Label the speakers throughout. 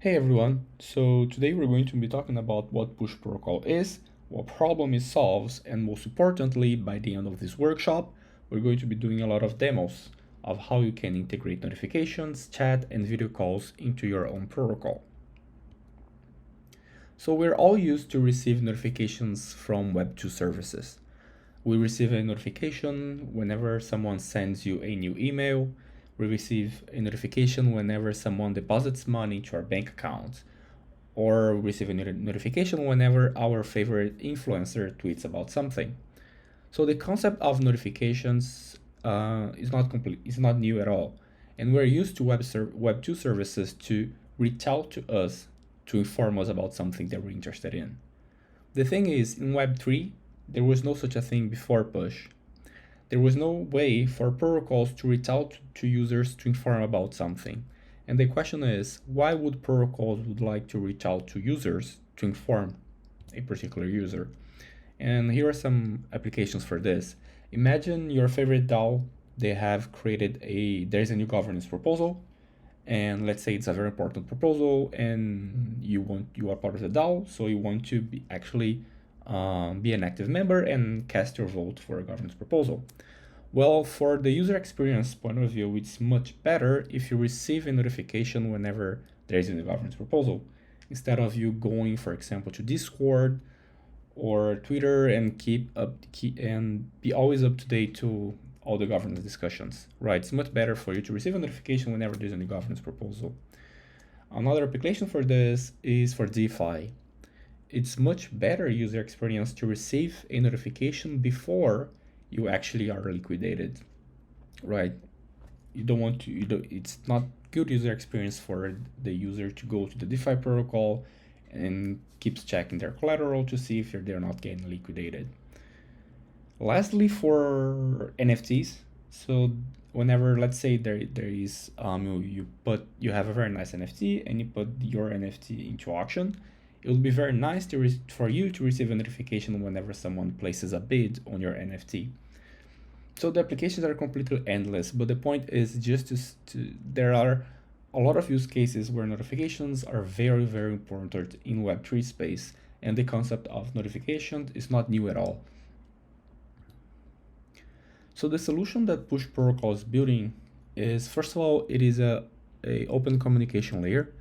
Speaker 1: Hey everyone, so today we're going to be talking about what push protocol is, what problem it solves, and most importantly, by the end of this workshop, we're going to be doing a lot of demos of how you can integrate notifications, chat, and video calls into your own protocol. So we're all used to receive notifications from Web 2 services. We receive a notification whenever someone sends you a new email. We receive a notification whenever someone deposits money into our bank account. Or receive a notification whenever our favorite influencer tweets about something. So the concept of notifications is not new at all. And we're used to Web 2 services to reach out to us to inform us about something that we're interested in. The thing is, in Web 3, there was no such a thing before push. There was no way for protocols to reach out to users to inform about something. And the question is, why would protocols would like to reach out to users to inform a particular user? And here are some applications for this. Imagine your favorite DAO, they have created there's a new governance proposal, and let's say it's a very important proposal and you are part of the DAO, so you want to be be an active member and cast your vote for a governance proposal. Well, for the user experience point of view, it's much better if you receive a notification whenever there is a new governance proposal, instead of you going, for example, to Discord or Twitter and and be always up to date to all the governance discussions, right? It's much better for you to receive a notification whenever there's a new governance proposal. Another application for this is for DeFi. It's much better user experience to receive a notification before you actually are liquidated, right? You don't want to, it's not good user experience for the user to go to the DeFi protocol and keeps checking their collateral to see if they're not getting liquidated. Lastly, for NFTs, so whenever, let's say there is you have a very nice NFT and you put your NFT into auction, it would be very nice for you to receive a notification whenever someone places a bid on your NFT. So the applications are completely endless, but the point is just there are a lot of use cases where notifications are very, very important in Web3 space, and the concept of notification is not new at all. So the solution that Push Protocol is building is, first of all, it is a open communication layer.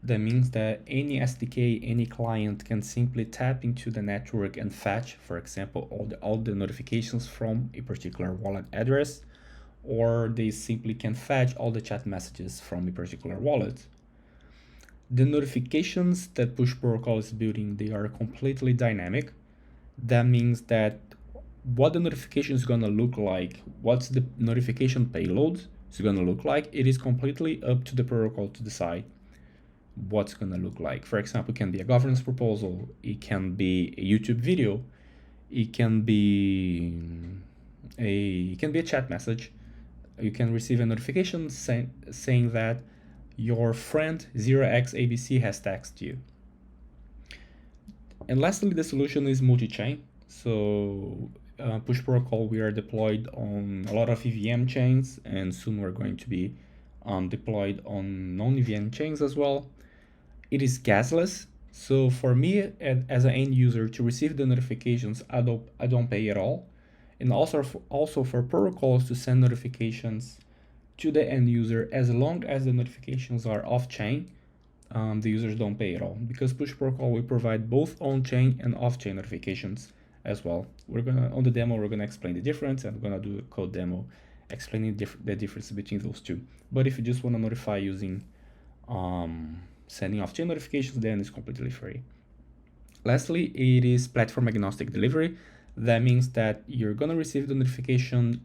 Speaker 1: That means that any SDK, any client can simply tap into the network and fetch, for example, all the notifications from a particular wallet address, or they simply can fetch all the chat messages from a particular wallet. The notifications that Push Protocol is building, they are completely dynamic. That means that what the notification is going to look like, what's the notification payload is going to look like, it is completely up to the protocol to decide what's going to look like. For example, it can be a governance proposal, it can be a YouTube video, it can be a chat message. You can receive a notification saying that your friend 0xabc has texted you. And lastly, the solution is multi-chain. So Push Protocol, we are deployed on a lot of EVM chains, and soon we're going to be deployed on non-EVM chains as well. It is gasless, so for me as an end user to receive the notifications, I don't pay at all. And also for protocols to send notifications to the end user, as long as the notifications are off-chain, the users don't pay at all, because Push Protocol will provide both on-chain and off-chain notifications as well. On the demo, we're gonna explain the difference, and we're gonna do a code demo explaining the difference between those two. But if you just wanna notify using sending off-chain notifications, then it's completely free. Lastly, it is platform agnostic delivery. That means that you're gonna receive the notification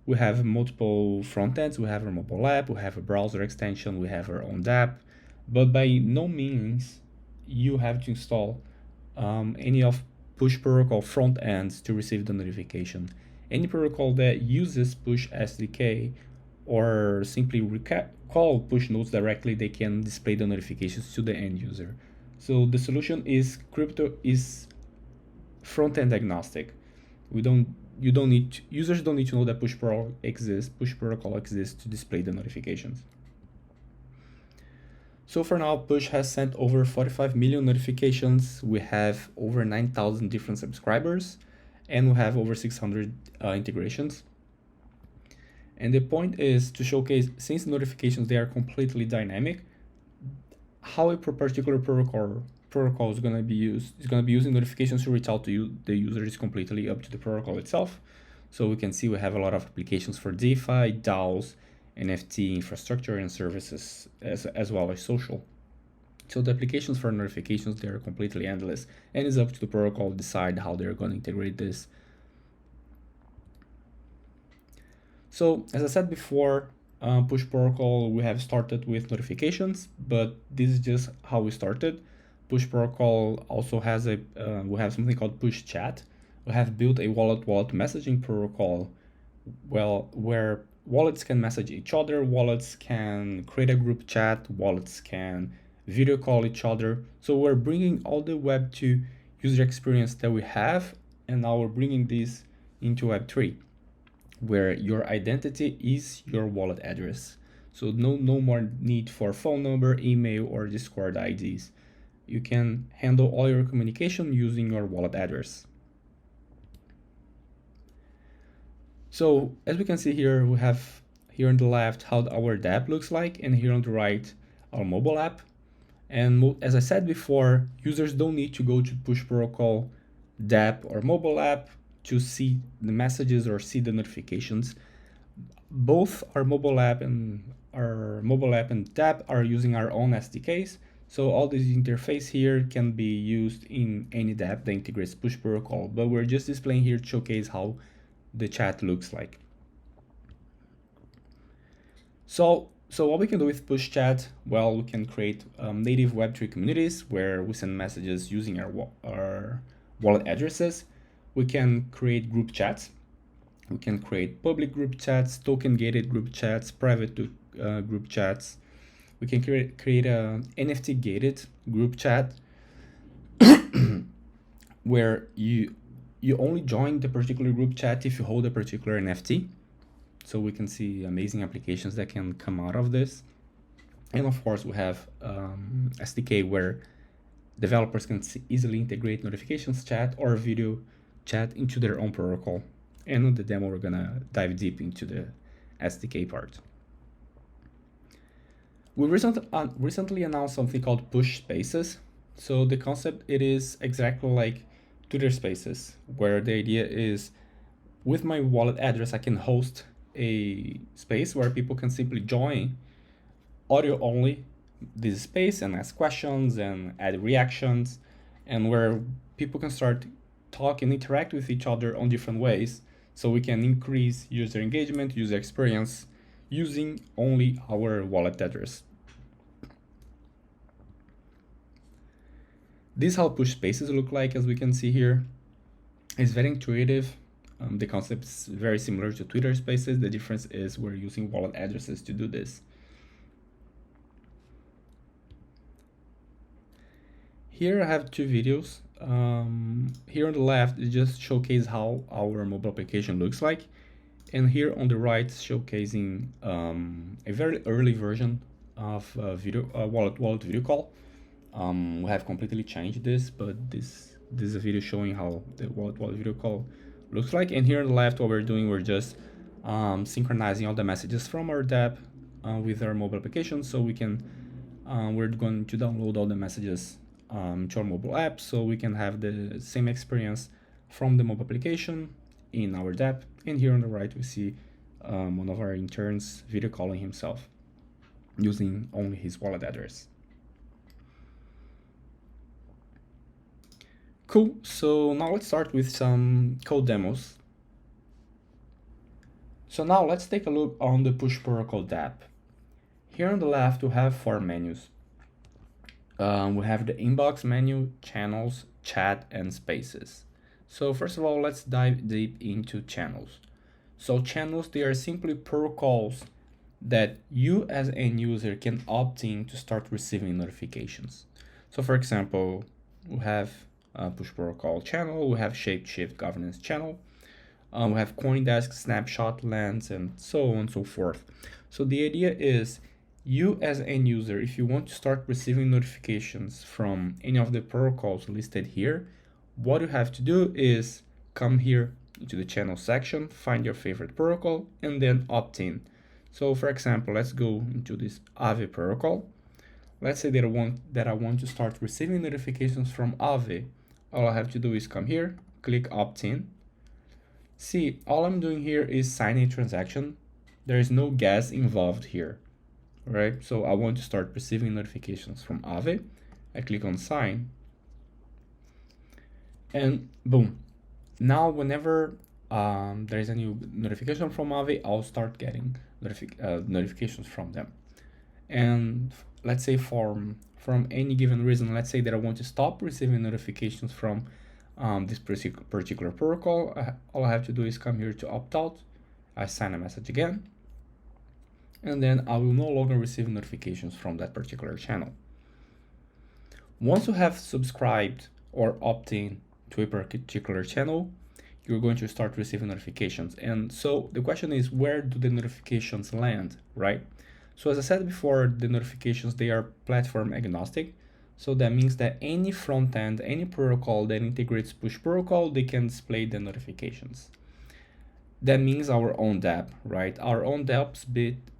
Speaker 1: we have multiple frontends, we have our mobile app, we have a browser extension, we have our own dApp, but by no means you have to install any of Push Protocol front ends to receive the notification. Any protocol that uses Push SDK or simply call push nodes directly, they can display the notifications to the end user. So the solution is front-end agnostic. Users don't need to know that Push Protocol exists to display the notifications. So for now, Push has sent over 45 million notifications. We have over 9,000 different subscribers, and we have over 600 integrations. And the point is to showcase, since notifications, they are completely dynamic, how a particular protocol is going to be used. It's going to be using notifications to reach out to you. The user is completely up to the protocol itself. So we can see we have a lot of applications for DeFi, DAOs, NFT infrastructure and services, as well as social. So the applications for notifications, they're completely endless, and it's up to the protocol to decide how they're going to integrate this. So as I said before, Push protocol, we have started with notifications, but this is just how we started. Push protocol also has we have something called Push Chat. We have built a wallet messaging protocol, where wallets can message each other, wallets can create a group chat, wallets can video call each other. So we're bringing all the Web2 user experience that we have, and now we're bringing this into Web3, where your identity is your wallet address. So no more need for phone number, email, or Discord IDs. You can handle all your communication using your wallet address. So as we can see here, we have here on the left how our dApp looks like, and here on the right, our mobile app. And as I said before, users don't need to go to Push Protocol, dApp, or mobile app to see the messages or see the notifications. Both our mobile app and dApp are using our own SDKs. So all this interface here can be used in any dApp that integrates Push Protocol, but we're just displaying here to showcase how the chat looks like. So what we can do with Push Chat, well, we can create native Web3 communities where we send messages using our wallet addresses. We can create group chats. We can create public group chats, token-gated group chats, private group chats. We can create a NFT-gated group chat where you only join the particular group chat if you hold a particular NFT. So we can see amazing applications that can come out of this. And of course, we have SDK where developers can easily integrate notifications chat or video chat into their own protocol. And in the demo, we're gonna dive deep into the SDK part. We recently announced something called Push Spaces. So the concept, it is exactly like Twitter Spaces, where the idea is with my wallet address, I can host a space where people can simply join audio only this space and ask questions and add reactions, and where people can start talk and interact with each other on different ways. So we can increase user engagement, user experience using only our wallet address. This is how Push Spaces look like, as we can see here. It's very intuitive. The concept is very similar to Twitter Spaces. The difference is we're using wallet addresses to do this. Here I have two videos. Here on the left, it just showcases how our mobile application looks like. And here on the right, showcasing a very early version of wallet video call. We have completely changed this, but this is a video showing how the wallet video call looks like. And here on the left, what we're doing, we're just synchronizing all the messages from our dApp with our mobile application, so we can we're going to download all the messages to our mobile app, so we can have the same experience from the mobile application in our dApp. And here on the right, we see one of our interns video calling himself using only his wallet address. Cool, so now let's start with some code demos. So now let's take a look on the Push Protocol dApp. Here on the left, we have 4 menus. We have the inbox menu, channels, chat, and spaces. So first of all, let's dive deep into channels. So channels, they are simply protocols that you as an end user can opt in to start receiving notifications. So for example, we have Push Protocol channel, we have Shapeshift governance channel, we have CoinDesk, Snapshot, Lens, and so on and so forth. So the idea is You as an end user, if you want to start receiving notifications from any of the protocols listed here, what you have to do is come here into the channel section, find your favorite protocol, and then opt in. So for example, let's go into this Aave protocol. Let's say that I want to start receiving notifications from Aave. All I have to do is come here, click opt in. See, all I'm doing here is sign a transaction. There is no gas involved here, right? So I want to start receiving notifications from Aave. I click on sign, and boom. Now, whenever there is a new notification from Aave, I'll start getting notifications from them. And let's say from any given reason, let's say that I want to stop receiving notifications from this particular protocol, all I have to do is come here to opt out. I sign a message again, and then I will no longer receive notifications from that particular channel. Once you have subscribed or opt in to a particular channel, you're going to start receiving notifications. And so the question is, where do the notifications land, right? So as I said before, the notifications, they are platform agnostic. So that means that any front end, any protocol that integrates push protocol, they can display the notifications. That means our own dApp, right? Our own dApp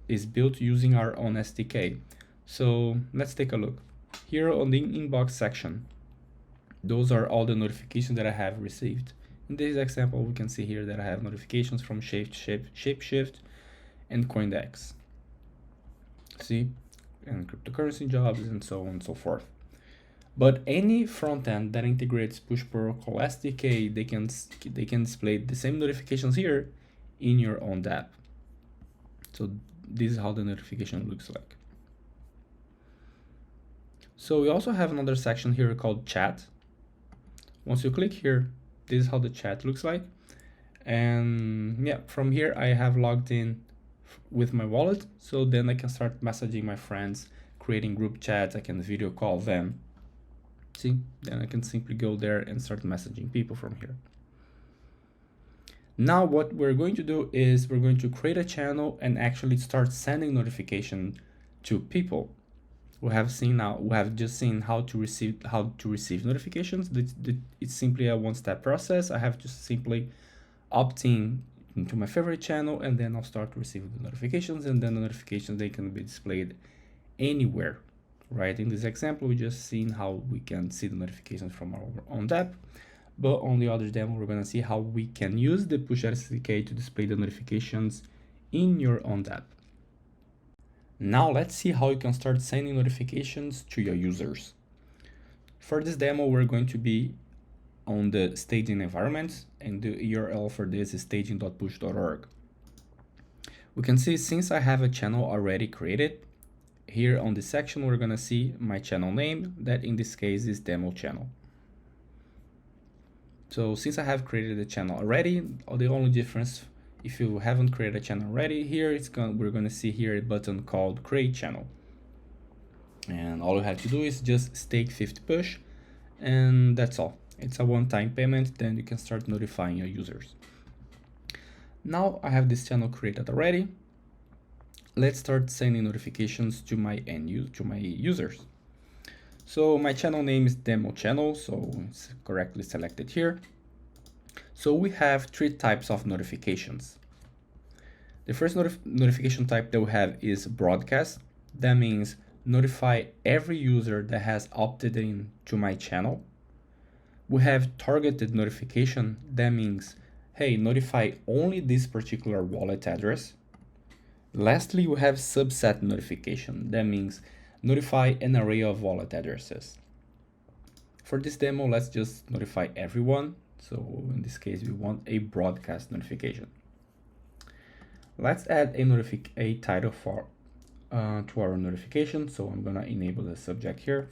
Speaker 1: is built using our own SDK. So let's take a look. Here on the inbox section, those are all the notifications that I have received. In this example, we can see here that I have notifications from Shapeshift and Coindex. See, and cryptocurrency jobs and so on and so forth. But any front end that integrates push protocol SDK, they can display the same notifications here in your own dApp. So this is how the notification looks like. So we also have another section here called chat. Once you click here, this is how the chat looks like. And yeah, from here I have logged in with my wallet, so then I can start messaging my friends, creating group chats. I can video call them. See, then I can simply go there and start messaging people from here. Now what we're going to do is we're going to create a channel and actually start sending notification to people. We have just seen how to receive notifications. It's simply a one-step process. I have to simply opt in into my favorite channel, and then I'll start receiving the notifications, and then the notifications, they can be displayed anywhere, right? In this example, we just seen how we can see the notifications from our own dApp, but on the other demo, we're gonna see how we can use the Push SDK to display the notifications in your own dApp. Now let's see how you can start sending notifications to your users. For this demo, we're going to be on the staging environment, and the URL for this is staging.push.org. We can see, since I have a channel already created, here on this section, we're gonna see my channel name, that in this case is demo channel. So since I have created a channel already, the only difference, if you haven't created a channel already, here we're gonna see here a button called create channel. And all you have to do is just stake 50 push, and that's all. It's a one-time payment, then you can start notifying your users. Now I have this channel created already. Let's start sending notifications to my users. So my channel name is demo channel, so it's correctly selected here. So we have 3 types of notifications. The first notification type that we have is broadcast. That means notify every user that has opted in to my channel. We have targeted notification. That means, hey, notify only this particular wallet address. Lastly, we have subset notification. That means notify an array of wallet addresses. For this demo, let's just notify everyone. So in this case, we want a broadcast notification. Let's add a title to our notification. So I'm gonna enable the subject here,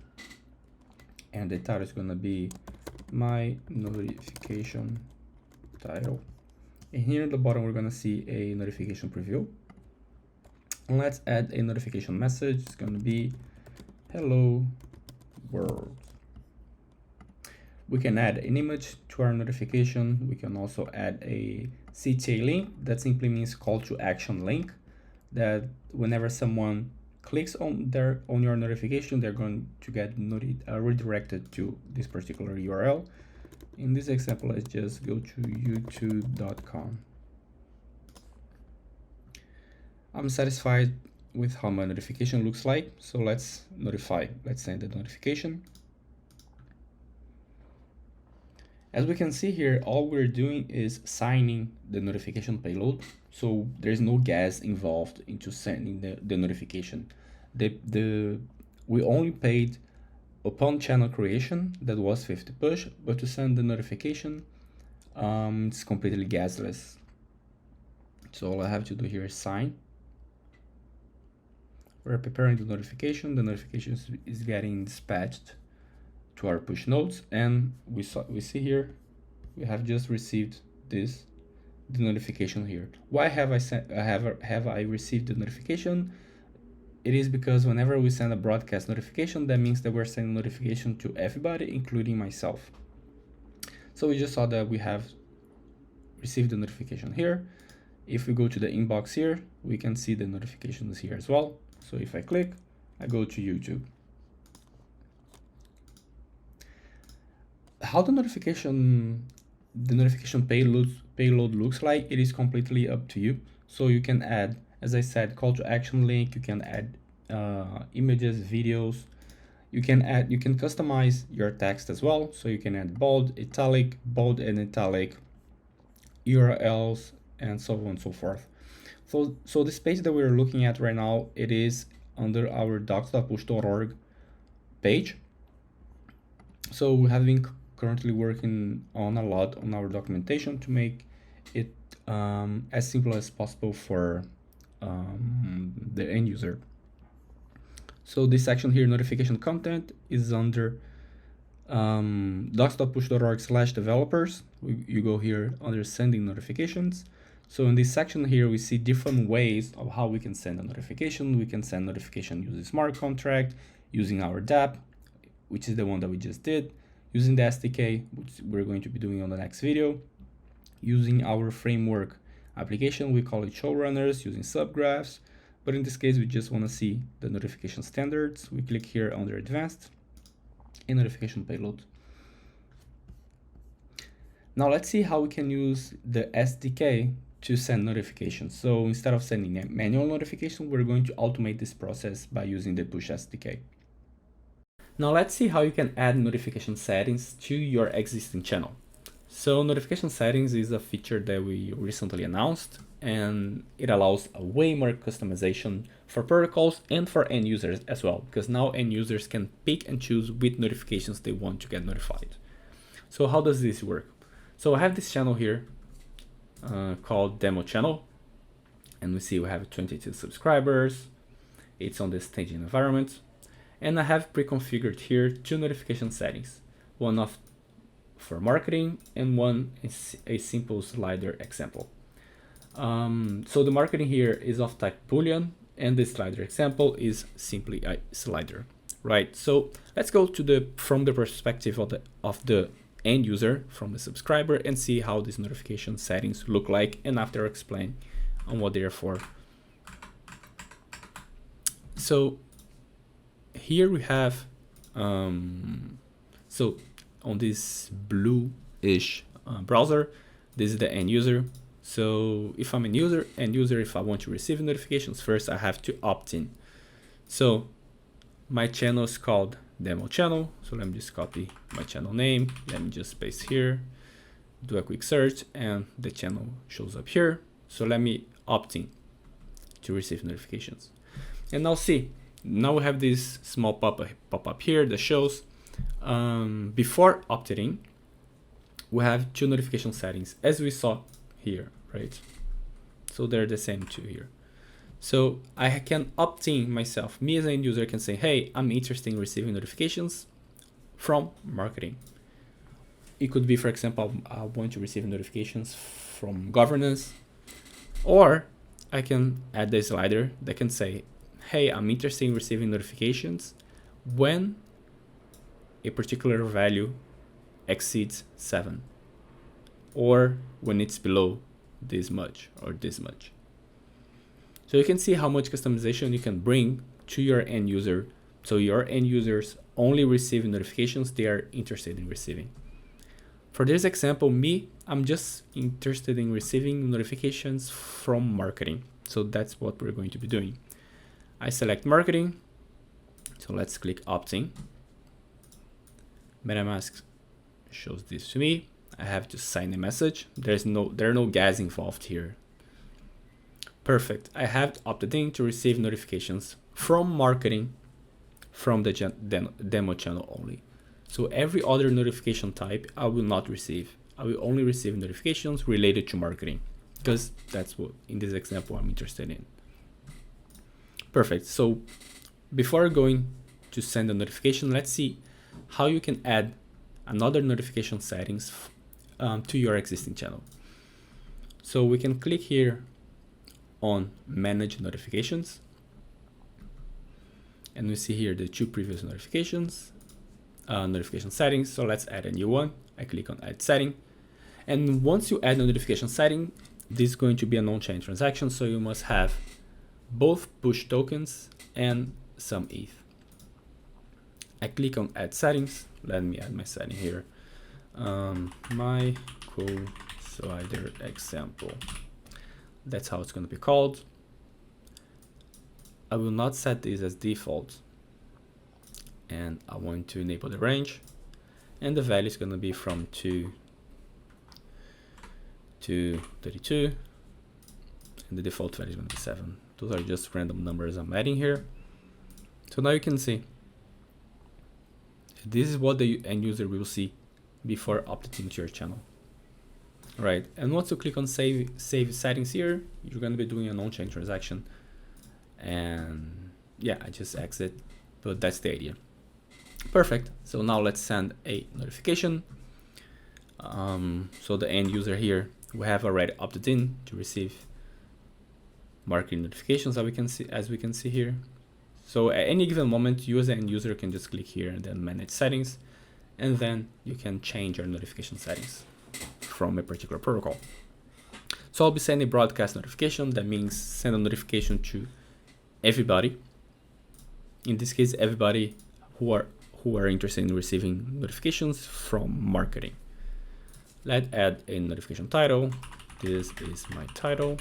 Speaker 1: and the title is gonna be my notification title. And here at the bottom, we're gonna see a notification preview. And let's add a notification message. It's gonna be hello world. We can add an image to our notification. We can also add a CTA link. That simply means call to action link, that whenever someone clicks on your notification, they're going to get redirected to this particular URL. In this example, let's just go to youtube.com. I'm satisfied with how my notification looks like, so let's send the notification. As we can see here, all we're doing is signing the notification payload, so there's no gas involved into sending the notification. We only paid upon channel creation, that was 50 push, but to send the notification, it's completely gasless. So all I have to do here is sign. We're preparing the notification is getting dispatched to our push nodes, and we see here we have just received the notification here. Why have I received the notification? It is because whenever we send a broadcast notification, that means that we're sending notification to everybody, including myself. So we just saw that we have received the notification here. If we go to the inbox here, we can see the notifications here as well. So if I click, I go to YouTube. How the notification payload looks like, it is completely up to you. So you can add, as I said, call to action link, you can add images, videos, you can customize your text as well. So you can add bold and italic, URLs, and so on and so forth. So this page that we're looking at right now, it is under our docs.push.org page. So we have been currently working on a lot on our documentation to make it as simple as possible for the end user. So this section here, notification content, is under docs.push.org/developers. You go here under sending notifications. So in this section here, we see different ways of how we can send a notification. We can send notification using smart contract, using our dApp, which is the one that we just did, using the SDK, which we're going to be doing on the next video, using our framework application, we call it showrunners, using subgraphs, but in this case, we just want to see the notification standards. We click here under advanced and notification payload. Now let's see how we can use the SDK to send notifications. So instead of sending a manual notification, we're going to automate this process by using the Push SDK. Now let's see how you can add notification settings to your existing channel. So notification settings is a feature that we recently announced, and it allows a way more customization for protocols and for end users as well, because now end users can pick and choose which notifications they want to get notified. So how does this work? So I have this channel here called Demo channel, and we see we have 22 subscribers. It's on the staging environment, and I have pre-configured here 2 notification settings, one for marketing and one is a simple slider example. So the marketing here is of type Boolean, and the slider example is simply a slider, right? So let's go to from the perspective of the end user, from the subscriber, and see how these notification settings look like, and after explain on what they are for. So here we have so on this blue-ish browser, this is the end user. So if I'm an end user, if I want to receive notifications, first I have to opt in. So my channel is called Demo channel. So let me just copy my channel name. Let me just paste here, do a quick search, and the channel shows up here. So let me opt in to receive notifications. And now see, now we have this small pop-up here that shows before opting in, we have 2 notification settings as we saw here, right? So they're the same 2 here. So I can opt in myself. Me as an end user can say, hey, I'm interested in receiving notifications from marketing. It could be, for example, I want to receive notifications from governance, or I can add the slider that can say, hey, I'm interested in receiving notifications when a particular value exceeds 7, or when it's below this much or this much. So you can see how much customization you can bring to your end user. So your end users only receive notifications they are interested in receiving. For this example, I'm just interested in receiving notifications from marketing. So that's what we're going to be doing. I select marketing. So let's click opt-in. MetaMask shows this to me. I have to sign a message. There are no gas involved here. Perfect. I have opted in to receive notifications from marketing from the demo channel only. So every other notification type I will not receive. I will only receive notifications related to marketing, because that's what in this example I'm interested in. Perfect. So before going to send a notification, let's see how you can add another notification settings to your existing channel. So we can click here on manage notifications, and we see here the two previous notifications, notification settings. So let's add a new one. I click on add setting, and once you add a notification setting, this is going to be an on-chain transaction, so you must have both push tokens and some ETH. I click on add settings. Let me add my setting here. My cool slider example. That's how it's going to be called. I will not set this as default, and I want to enable the range, and the value is going to be from 2 to 32, and the default value is going to be 7. Those are just random numbers I'm adding here. So now you can see this is what the end user will see before opting into your channel. Right, and once you click on save settings here, you're going to be doing an on-chain transaction. And yeah, I just exit, but that's the idea. Perfect. So now let's send a notification. So the end user here, we have already opted in to receive marketing notifications, as we can see here. So at any given moment, you as an end user can just click here and then manage settings, and then you can change your notification settings from a particular protocol. So I'll be sending broadcast notification. That means send a notification to everybody. In this case, everybody who are interested in receiving notifications from marketing. Let's add a notification title. This is my title.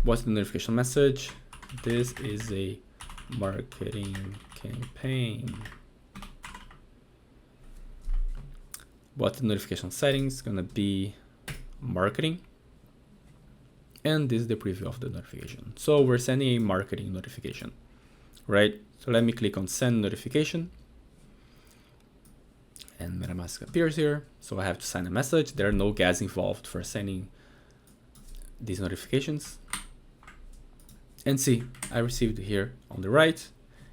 Speaker 1: What's the notification message? This is a marketing campaign. What the notification settings is gonna be marketing, and this is the preview of the notification. So we're sending a marketing notification, right? So let me click on send notification, and MetaMask appears here. So I have to send a message. There are no gas involved for sending these notifications. And see, I received here on the right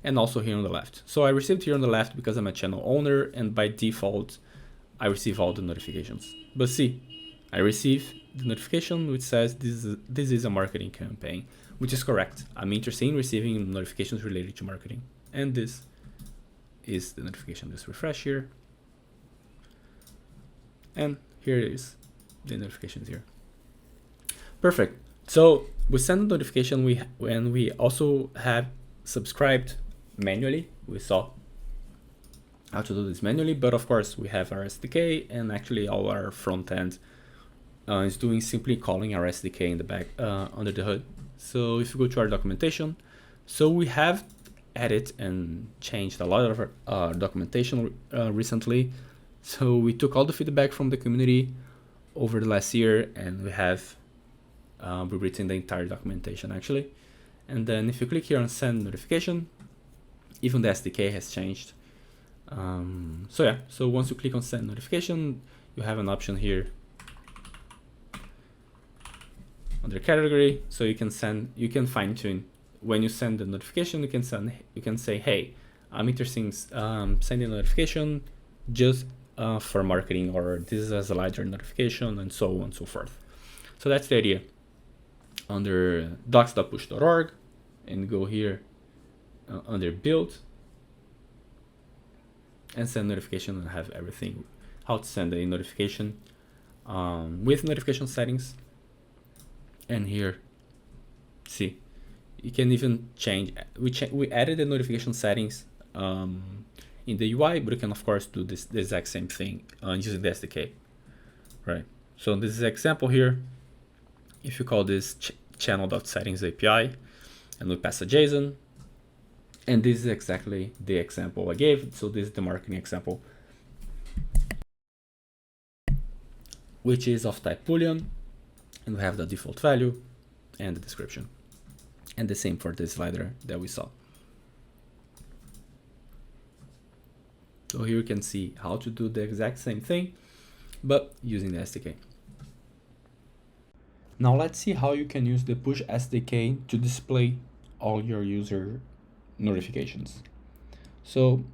Speaker 1: and also here on the left. So I received here on the left because I'm a channel owner, and by default, I receive all the notifications. But see, I receive the notification which says this is a marketing campaign, which is correct. I'm interested in receiving notifications related to marketing. And this is the notification. Just refresh here. And here it is, the notifications here. Perfect. So we send a notification when we also have subscribed manually. We saw how to do this manually, but of course we have our SDK, and actually all our front end is doing simply calling our SDK in the back under the hood. So if you go to our documentation, so we have added and changed a lot of our documentation recently. So we took all the feedback from the community over the last year, and we have rewritten the entire documentation actually. And then if you click here on send notification, even the SDK has changed. So yeah, so once you click on send notification, you have an option here under category, so you can fine tune when you send the notification. You can say, hey, I'm interested in sending a notification just for marketing, or this is as a lighter notification, and so on and so forth. So that's the idea. Under docs.push.org, and go here under build and send notification, and have everything how to send a notification with notification settings. And here, see, You can even change, we added the notification settings in the UI, but you can of course do the exact same thing using the SDK, right? So in this example here, if you call this channel.settings API and we pass a JSON, and this is exactly the example I gave. So this is the marketing example, which is of type Boolean, and we have the default value and the description. And the same for the slider that we saw. So here you can see how to do the exact same thing, but using the SDK. Now let's see how you can use the Push SDK to display all your user notifications. So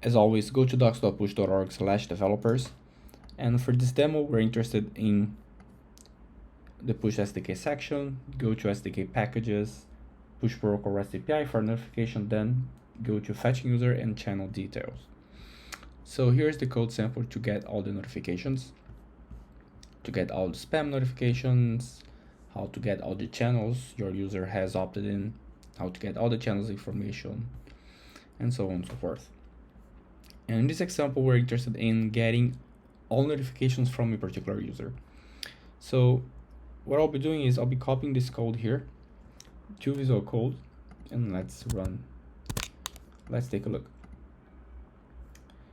Speaker 1: as always, go to docs.push.org/developers. And for this demo, we're interested in the Push SDK section. Go to SDK packages, Push Protocol REST API for notification, then go to fetching user and channel details. So here's the code sample to get all the notifications, to get all the spam notifications, how to get all the channels your user has opted in, how to get all the channels information, and so on and so forth. And in this example, we're interested in getting all notifications from a particular user. So what I'll be doing is I'll be copying this code here to Visual Code, and let's take a look.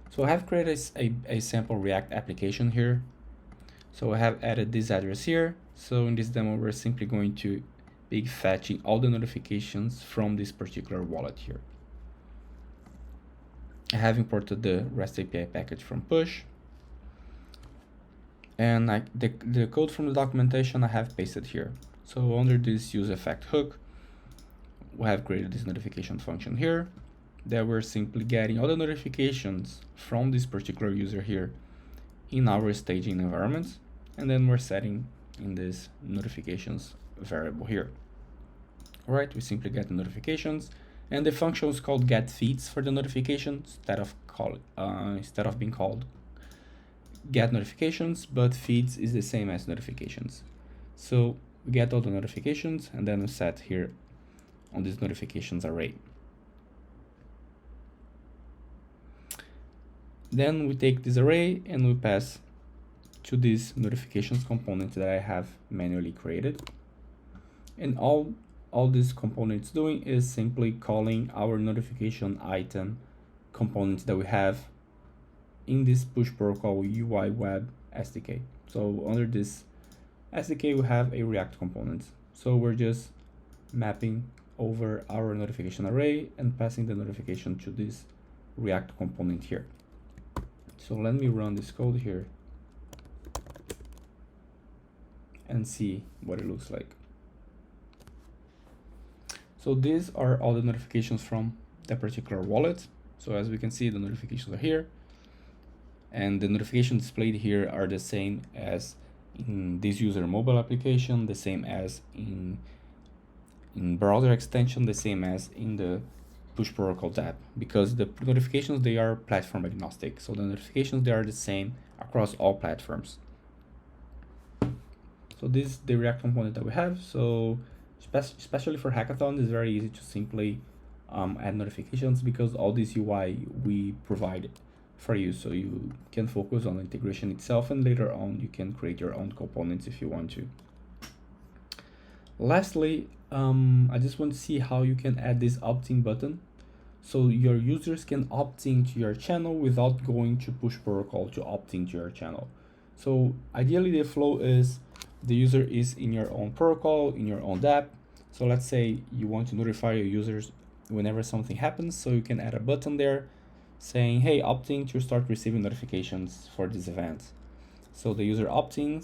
Speaker 1: So I have created a sample React application here. So I have added this address here. So in this demo, we're simply going to be fetching all the notifications from this particular wallet here. I have imported the REST API package from Push. And the code from the documentation I have pasted here. So under this use effect hook, we have created this notification function here that we're simply getting all the notifications from this particular user here in our staging environment. And then we're setting in this notifications variable here. All right, we simply get the notifications, and the function is called get feeds for the notifications instead of being called get notifications, but feeds is the same as notifications. So we get all the notifications, and then we set here on this notifications array. Then we take this array and we pass to this notifications component that I have manually created. And all this component is doing is simply calling our notification item component that we have in this Push Protocol UI Web SDK. So under this SDK, we have a React component. So we're just mapping over our notification array and passing the notification to this React component here. So let me run this code here and see what it looks like. So these are all the notifications from that particular wallet. So as we can see, the notifications are here, and the notifications displayed here are the same as in this user mobile application, the same as in browser extension, the same as in the Push Protocol dApp, because the notifications, they are platform agnostic. So the notifications, they are the same across all platforms. So this is the React component that we have. So especially for hackathon, it's very easy to simply add notifications, because all this UI we provide for you, so you can focus on the integration itself, and later on you can create your own components if you want to. Lastly, I just want to see how you can add this opt-in button, so your users can opt into your channel without going to Push Protocol to opt into your channel. So ideally the flow is the user is in your own protocol, in your own dApp. So let's say you want to notify your users whenever something happens, so you can add a button there saying, hey, opt in to start receiving notifications for this event. So the user opts-in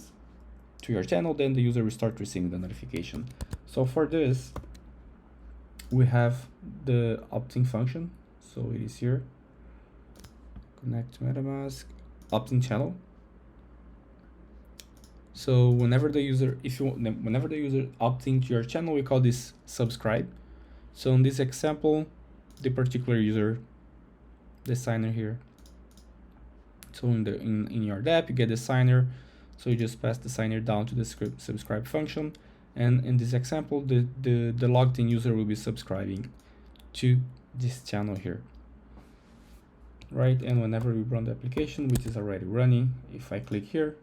Speaker 1: to your channel, then the user will start receiving the notification. So for this, we have the opt-in function. So it is here, connect to MetaMask, opt-in channel. So whenever the user opts into your channel, we call this subscribe. So in this example, the particular user, the signer here. So in your dApp, you get the signer. So you just pass the signer down to the subscribe function, And in this example, the logged in user will be subscribing to this channel here, right? And whenever we run the application, which is already running, if I click here,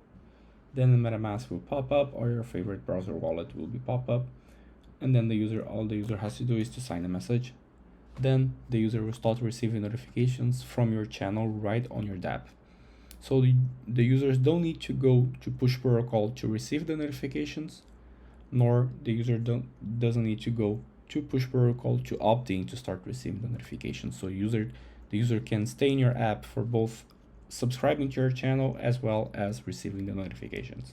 Speaker 1: then the MetaMask will pop up, or your favorite browser wallet will be pop up, and then all the user has to do is to sign a message. Then the user will start receiving notifications from your channel right on your dApp. So the users don't need to go to Push Protocol to receive the notifications, nor the user doesn't need to go to Push Protocol to opt in to start receiving the notifications. So the user can stay in your app for both subscribing to your channel as well as receiving the notifications.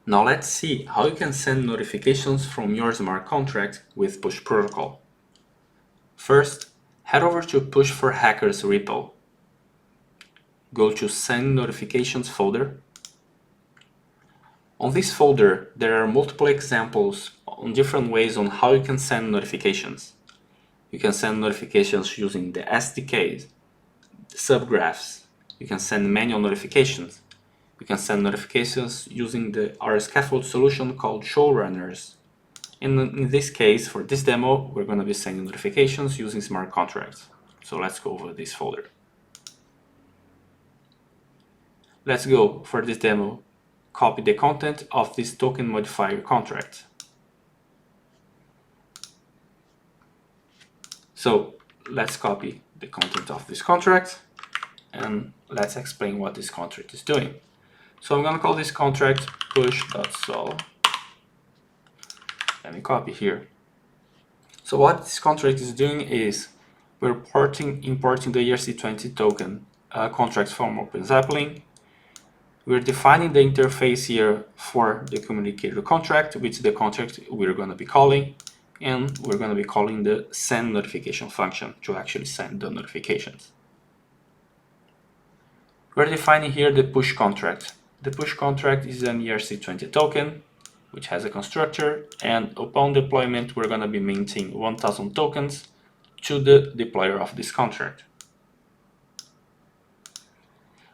Speaker 1: Now let's see how you can send notifications from your smart contract with Push Protocol. First, head over to Push for Hackers repo. Go to Send Notifications folder. On this folder, there are multiple examples on different ways on how you can send notifications. You can send notifications using the SDKs, the subgraphs. You can send manual notifications. You can send notifications using our scaffold solution called showrunners. And in this case, for this demo, we're going to be sending notifications using smart contracts. So let's go over this folder. Let's go for this demo, copy the content of this token modifier contract. So let's copy the content of this contract and let's explain what this contract is doing. So I'm going to call this contract push.sol. Let me copy here. So what this contract is doing is we're importing the ERC20 token contract from OpenZeppelin. We're defining the interface here for the communicator contract, which is the contract we're going to be calling, and we're going to be calling the send notification function to actually send the notifications. We're defining here the push contract. The push contract is an ERC20 token, which has a constructor, and upon deployment, we're going to be minting 1000 tokens to the deployer of this contract.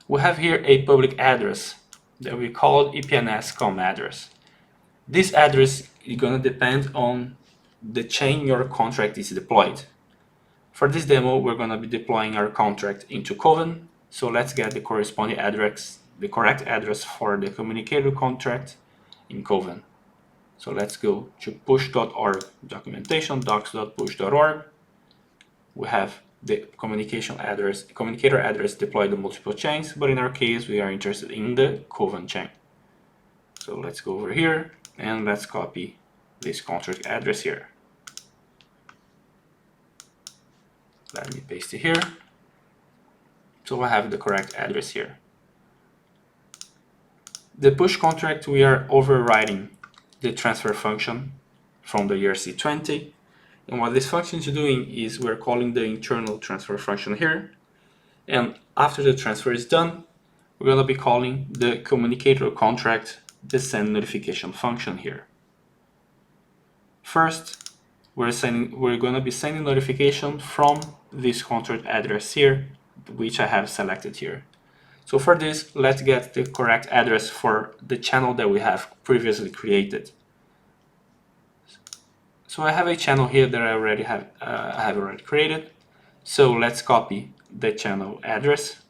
Speaker 1: We have here a public address that we call EPNS.com address. This address is going to depend on the chain your contract is deployed. For this demo, we're going to be deploying our contract into Coven. So let's get the corresponding address, the correct address for the communicator contract in Coven. So let's go to push.org documentation, docs.push.org. We have the communicator address deployed on multiple chains, but in our case, we are interested in the Coven chain. So let's go over here and let's copy this contract address here. Let me paste it here. So I have the correct address here. The push contract, we are overriding the transfer function from the ERC20. And what this function is doing is we're calling the internal transfer function here. And after the transfer is done, we're going to be calling the communicator contract, the send notification function here. First, we're going to be sending notification from this contract address here, which I have selected here. So for this, let's get the correct address for the channel that we have previously created. So I have a channel here that I have already created. So let's copy the channel address.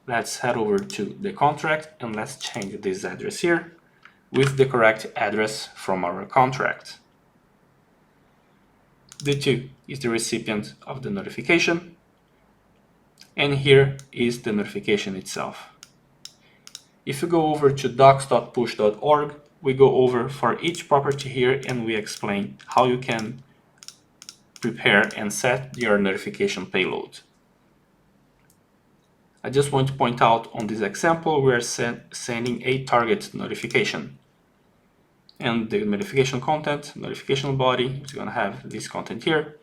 Speaker 1: Let's head over to the contract and let's change this address here with the correct address from our contract. The 2 is the recipient of the notification, and here is the notification itself. If you go over to docs.push.org, we go over for each property here and we explain how you can prepare and set your notification payload. I just want to point out on this example, we are sending a target notification. And the notification content, notification body is going to have this content here.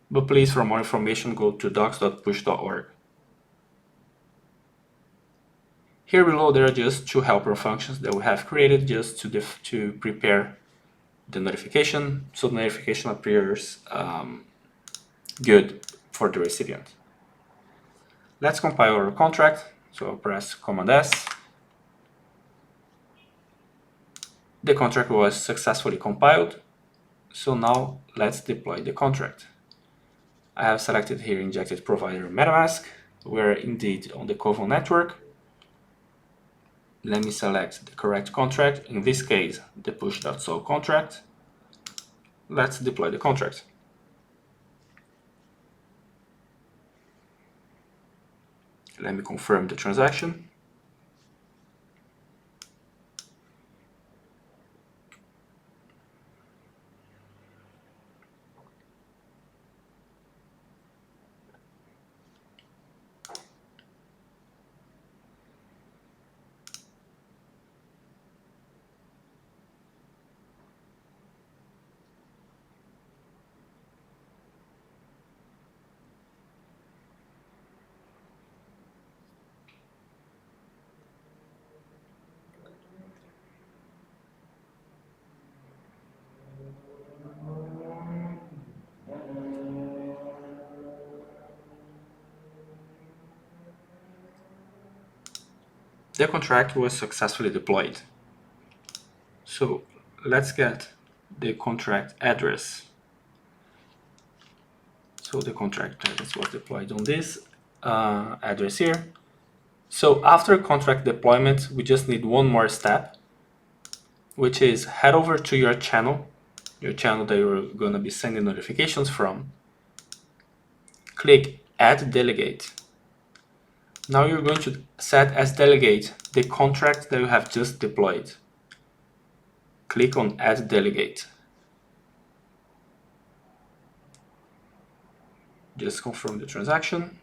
Speaker 1: But please, for more information, go to docs.push.org. Here below, there are just 2 helper functions that we have created just to prepare the notification, so the notification appears good for the recipient. Let's compile our contract. So I'll press Command S. The contract was successfully compiled. So now let's deploy the contract. I have selected here injected provider MetaMask. We're indeed on the Kovo network. Let me select the correct contract, in this case, the push.so contract. Let's deploy the contract. Let me confirm the transaction. The contract was successfully deployed. So let's get the contract address. So the contract address was deployed on this address here. So after contract deployment, we just need one more step, which is head over to your channel that you're going to be sending notifications from. Click Add Delegate. Now you're going to set as delegate the contract that you have just deployed. Click on Add Delegate. Just confirm the transaction.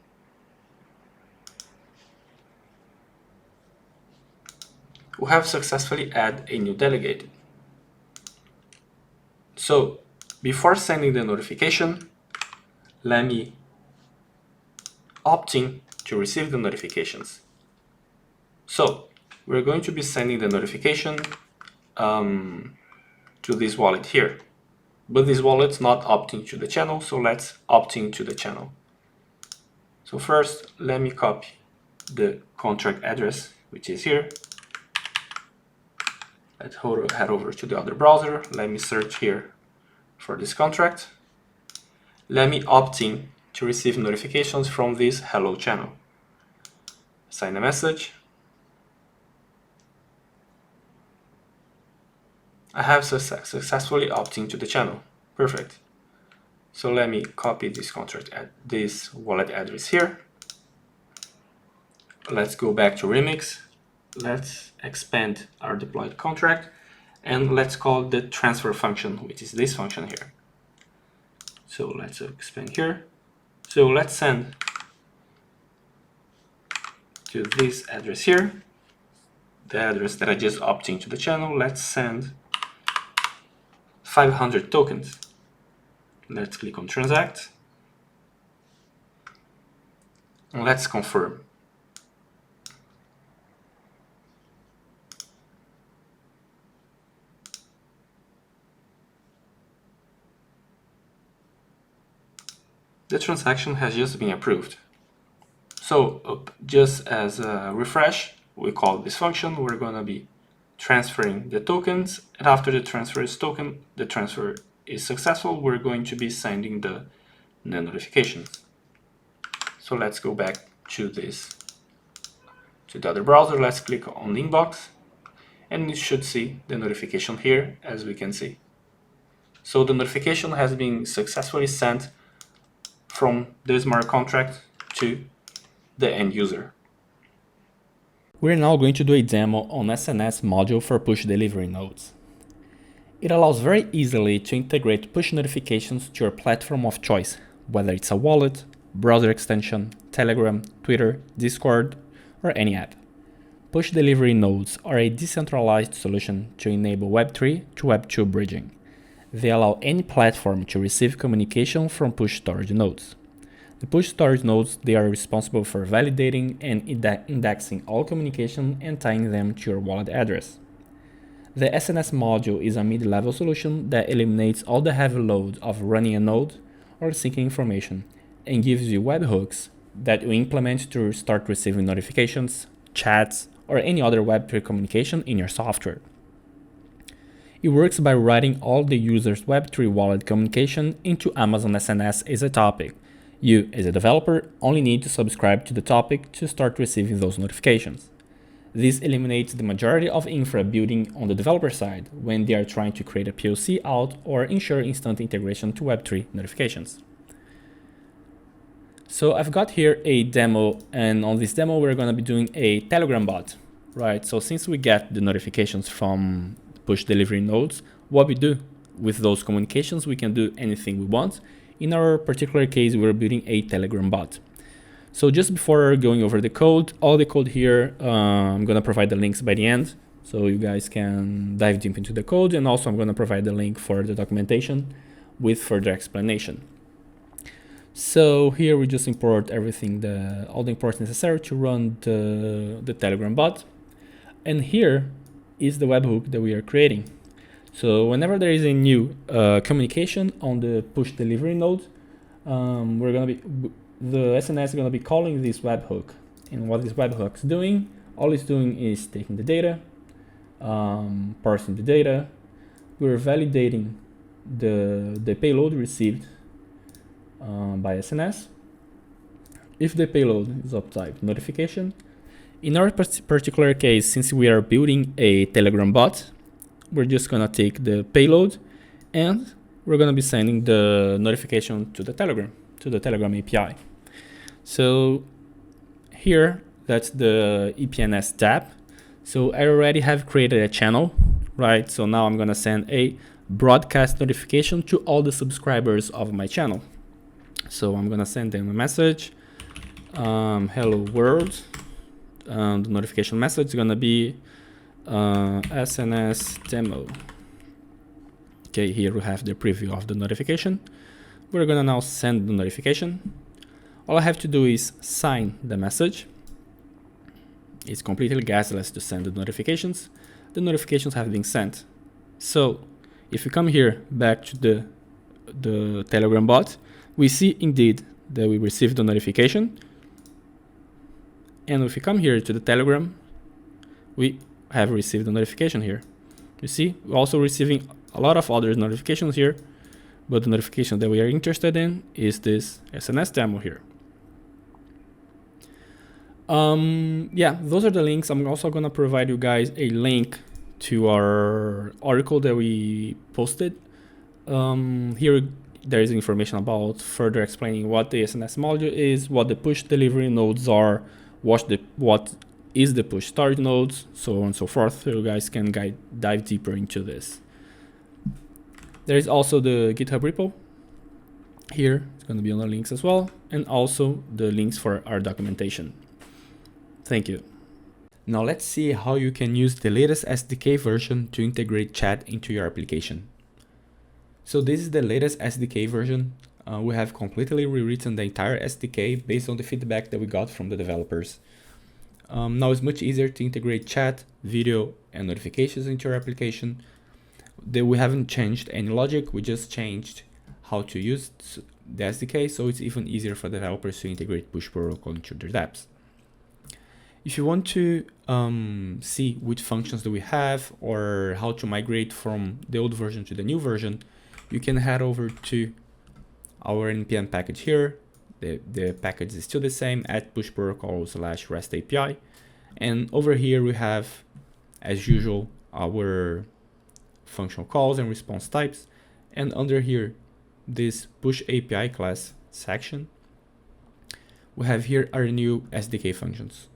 Speaker 1: We have successfully added a new delegate. So before sending the notification, let me opt in to receive the notifications. So we're going to be sending the notification to this wallet here, but this wallet's not opting to the channel, so let's opt in to the channel. So first, let me copy the contract address, which is here. Let's head over to the other browser. Let me search here for this contract. Let me opt in to receive notifications from this hello channel. Sign a message. I have successfully opted into the channel. Perfect. So let me copy this contract at this wallet address here. Let's go back to Remix. Let's expand our deployed contract and let's call the transfer function, which is this function here. So let's expand here. So let's send to this address here, the address that I just opted into the channel. Let's send 500 tokens. Let's click on transact and let's confirm. The transaction has just been approved. So just as a refresh, we call this function. We're going to be transferring the tokens, and after the transfer is successful, we're going to be sending the notifications. So let's go back to the other browser. Let's click on the inbox, and you should see the notification here, as we can see. So the notification has been successfully sent from the smart contract to the end user.
Speaker 2: We're now going to do a demo on SNS module for push delivery nodes. It allows very easily to integrate push notifications to your platform of choice, whether it's a wallet, browser extension, Telegram, Twitter, Discord, or any app. Push delivery nodes are a decentralized solution to enable Web3 to Web2 bridging. They allow any platform to receive communication from push storage nodes. The push storage nodes, they are responsible for validating and indexing all communication and tying them to your wallet address. The SNS module is a mid-level solution that eliminates all the heavy load of running a node or syncing information and gives you webhooks that you implement to start receiving notifications, chats, or any other Web3 communication in your software. It works by writing all the user's Web3 wallet communication into Amazon SNS as a topic. You, as a developer, only need to subscribe to the topic to start receiving those notifications. This eliminates the majority of infra building on the developer side when they are trying to create a POC out or ensure instant integration to Web3 notifications. So I've got here a demo, and on this demo, we're going to be doing a Telegram bot, right? So since we get the notifications from push delivery nodes, what we do with those communications, we can do anything we want. In our particular case, we're building a Telegram bot. So just before going over the code, all the code here, I'm going to provide the links by the end, so you guys can dive deep into the code. And also I'm going to provide the link for the documentation with further explanation. So here we just import everything, all the imports necessary to run the Telegram bot. And here is the webhook that we are creating. So whenever there is a new communication on the push delivery node, the SNS is going to be calling this webhook. And what this webhook is doing, all it's doing is taking the data, parsing the data. We're validating the payload received by SNS. If the payload is of type notification, in our particular case, since we are building a Telegram bot, we're just gonna take the payload and we're gonna be sending the notification to the Telegram API. So here, that's the SNS dApp. So I already have created a channel, right? So now I'm gonna send a broadcast notification to all the subscribers of my channel. So I'm gonna send them a message, hello world. The notification message is gonna be SNS Demo. Okay, here we have the preview of the notification. We're gonna now send the notification. All I have to do is sign the message. It's completely gasless to send the notifications. The notifications have been sent. So if we come here back to the Telegram bot, we see indeed that we received the notification. And if we come here to the Telegram, we have received the notification here. You see, we're also receiving a lot of other notifications here, but the notification that we are interested in is this SNS demo here. Yeah, those are the links. I'm also gonna provide you guys a link to our article that we posted. Here there is information about further explaining what the SNS module is, what the push delivery nodes are, what is the push start nodes, so on and so forth. So you guys can dive deeper into this. There is also the GitHub repo. Here it's going to be on the links as well, and also the links for our documentation. Thank you. Now let's see how you can use the latest SDK version to integrate chat into your application. So this is the latest SDK version. We have completely rewritten the entire SDK based on the feedback that we got from the developers. Now it's much easier to integrate chat, video, and notifications into your application. We haven't changed any logic, we just changed how to use the SDK, so it's even easier for developers to integrate push protocol into their dApps. If you want to see which functions do we have or how to migrate from the old version to the new version, you can head over to our npm package here. The package is still the same, at push protocol / REST API. And over here we have, as usual, our functional calls and response types. And under here, this push API class section, we have here our new SDK functions.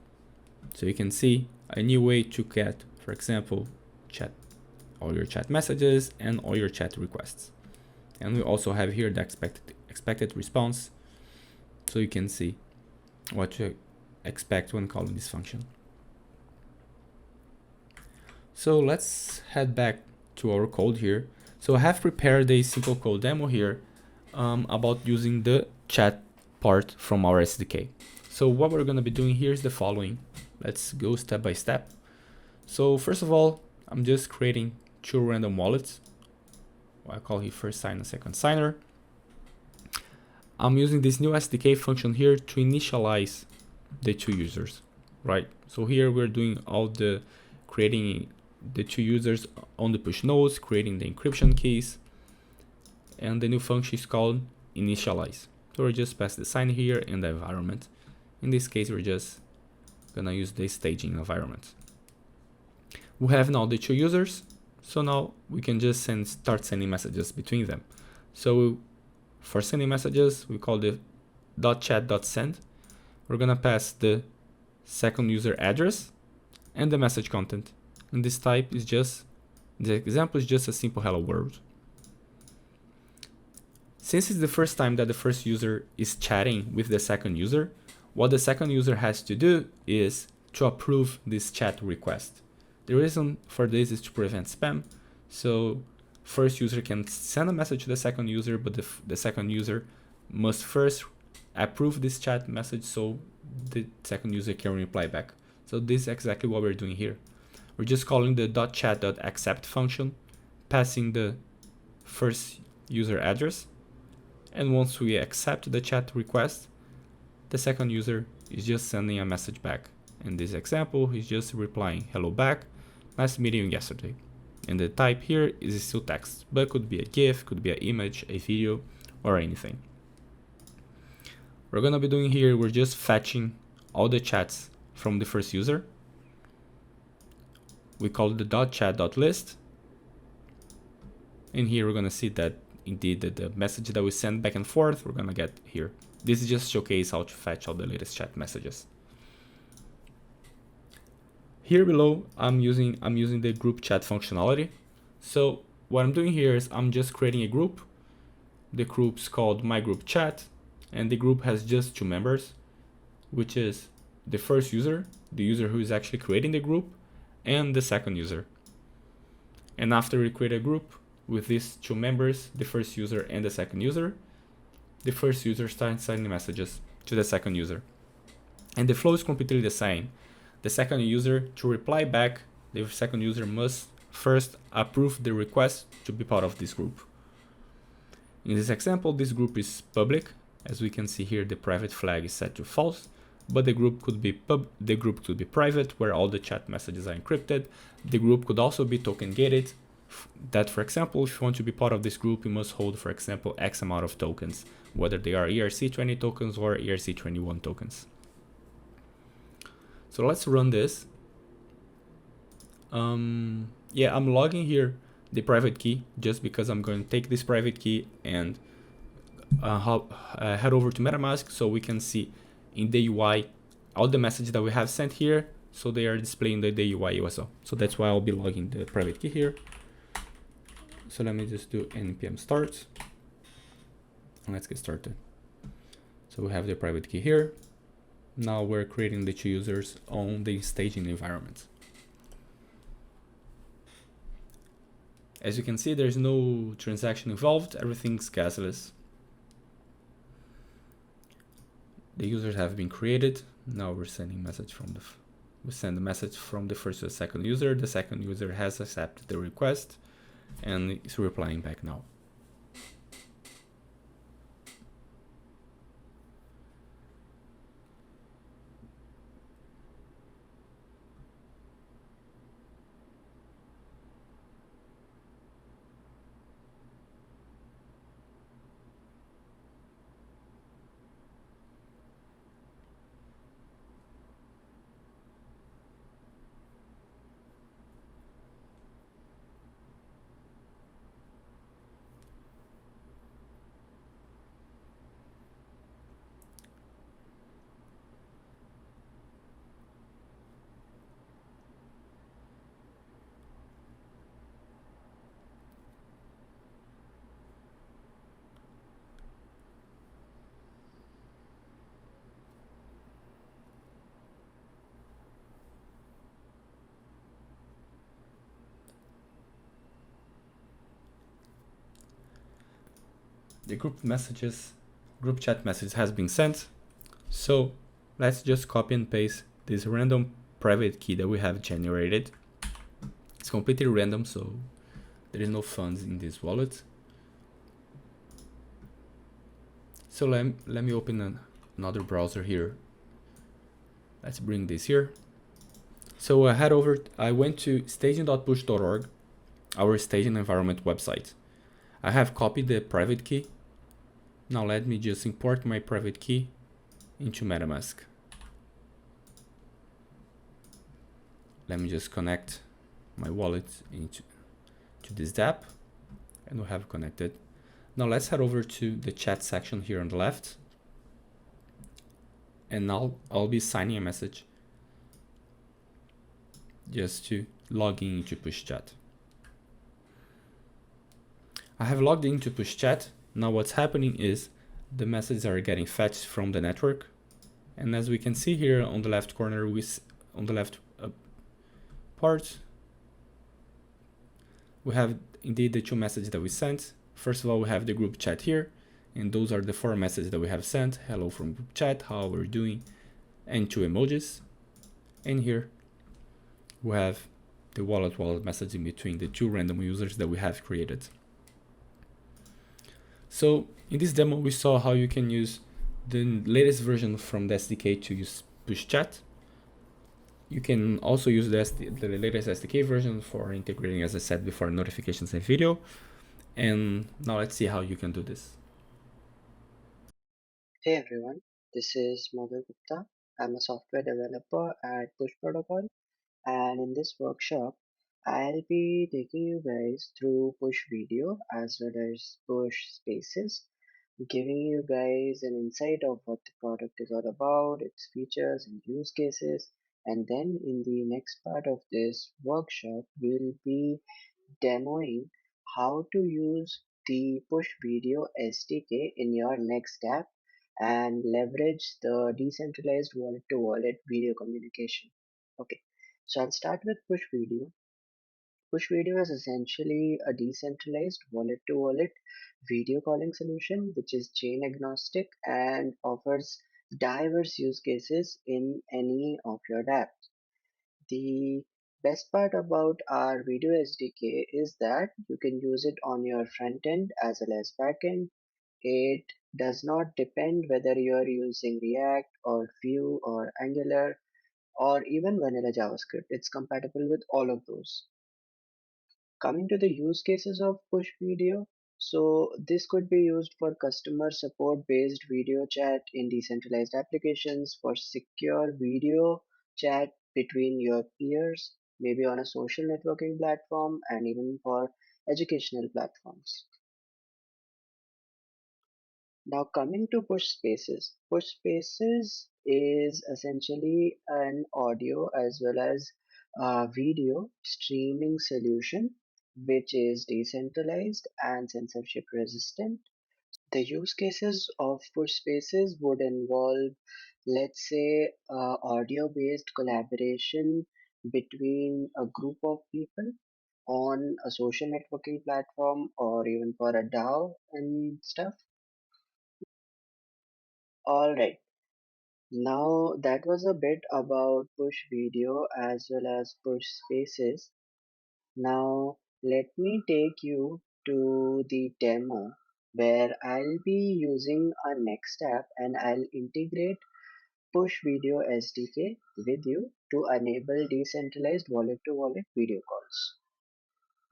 Speaker 2: So you can see a new way to get, for example, all your chat messages and all your chat requests. And we also have here the expected response, so you can see what to expect when calling this function. So let's head back to our code here. So I have prepared a simple code demo here about using the chat part from our SDK. So what we're going to be doing here is the following. Let's go step by step. So first of all, I'm just creating two random wallets. I call here first signer, second signer. I'm using this new SDK function here to initialize the two users, right? So here we're doing all the creating
Speaker 1: the two users on the push nodes, creating the encryption keys, and the new function is called initialize. So we're just pass the sign here in the environment. In this case, we're just gonna use the staging environment. We have now the two users, so now we can just start sending messages between them. So for sending messages, we call the .chat.send. We're gonna pass the second user address and the message content. And this type is just, the example is just a simple hello world. Since it's the first time that the first user is chatting with the second user, what the second user has to do is to approve this chat request. The reason for this is to prevent spam. So first user can send a message to the second user, but the second user must first approve this chat message so the second user can reply back. So this is exactly what we're doing here. We're just calling the .chat.accept function, passing the first user address. And once we accept the chat request, the second user is just sending a message back. In this example, he's just replying, hello back, nice meeting you yesterday. And the type here is still text, but it could be a GIF, could be an image, a video, or anything. We're gonna be doing here, we're just fetching all the chats from the first user. We call it the .chat.list. And here we're gonna see that indeed the message that we send back and forth, we're gonna get here. This is just showcase how to fetch all the latest chat messages. Here below, I'm using the group chat functionality. So what I'm doing here is I'm just creating a group. The group's called my group chat, and the group has just two members, which is the first user, the user who is actually creating the group, and the second user. And after we create a group with these two members, the first user and the second user starts sending messages to the second user. And the flow is completely the same. The second user, to reply back, the second user must first approve the request to be part of this group. In this example, this group is public. As we can see here, the private flag is set to false, but the group could be private, where all the chat messages are encrypted. The group could also be token gated. That, for example, if you want to be part of this group, you must hold, for example, X amount of tokens, whether they are ERC20 tokens or ERC21 tokens. So let's run this. Yeah, I'm logging here the private key just because I'm going to take this private key and head over to MetaMask so we can see in the UI all the messages that we have sent here. So they are displaying the UI also. So that's why I'll be logging the private key here. So let me just do npm start and let's get started. So we have the private key here. Now we're creating the two users on the staging environment. As you can see, there's no transaction involved, everything's gasless. The users have been created. Now we're sending message from we send the message from the first to the second user. The second user has accepted the request and is replying back now. The group chat message has been sent. So let's just copy and paste this random private key that we have generated. It's completely random, so there is no funds in this wallet. So let me open another browser here. Let's bring this here.
Speaker 2: So I went to staging.push.org, our staging environment website. I have copied the private key. Now let me just import my private key into MetaMask. Let me just connect my wallet into this dApp, and we have connected. Now let's head over to the chat section here on the left, and now I'll be signing a message just to log in into PushChat. I have logged into PushChat. Now what's happening is the messages are getting fetched from the network, and as we can see here on the left corner, on the left part, we have indeed the two messages that we sent. First of all, we have the group chat here, and those are the 4 messages that we have sent. Hello from group chat, how we're doing, and 2 emojis. And here we have the wallet message in between the 2 random users that we have created. So in this demo, we saw how you can use the latest version from the SDK to use PushChat. You can also use the latest SDK version for integrating, as I said before, notifications and video. And now let's see how you can do this.
Speaker 3: Hey everyone, this is Madhu Gupta. I'm a software developer at Push Protocol, and in this workshop, I'll be taking you guys through Push Video as well as Push Spaces, giving you guys an insight of what the product is all about, its features and use cases. And then in the next part of this workshop, we'll be demoing how to use the Push Video SDK in your next app and leverage the decentralized wallet to wallet video communication. Okay, so I'll start with Push Video. Push Video is essentially a decentralized wallet to wallet video calling solution which is chain agnostic and offers diverse use cases in any of your apps. The best part about our video SDK is that you can use it on your front end as well as back end. It does not depend whether you're using React or Vue or Angular or even vanilla JavaScript. It's compatible with all of those. Coming to the use cases of Push Video, so this could be used for customer support based video chat in decentralized applications, for secure video chat between your peers, maybe on a social networking platform, and even for educational platforms. Now coming to Push Spaces. Push Spaces is essentially an audio as well as video streaming solution which is decentralized and censorship resistant. The use cases of Push Spaces would involve, let's say, audio based collaboration between a group of people on a social networking platform or even for a DAO and stuff. All right. Now that was a bit about Push Video as well as Push Spaces. Now let me take you to the demo where I'll be using a next app and I'll integrate Push Video SDK with you to enable decentralized wallet to wallet video calls.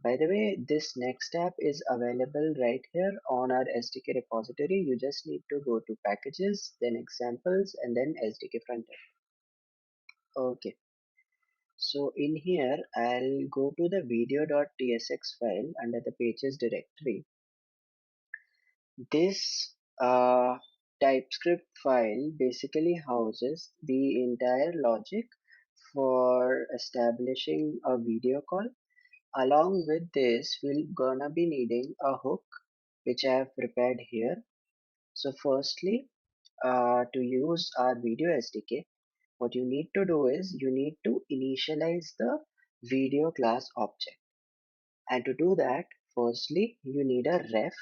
Speaker 3: By the way, this next app is available right here on our SDK repository. You just need to go to packages, then examples, and then SDK Frontend. Okay, so in here, I'll go to the video.tsx file under the pages directory. This TypeScript file basically houses the entire logic for establishing a video call. Along with this, we're gonna be needing a hook which I have prepared here. So firstly, to use our video SDK, what you need to do is you need to initialize the video class object. And to do that, firstly, you need a ref,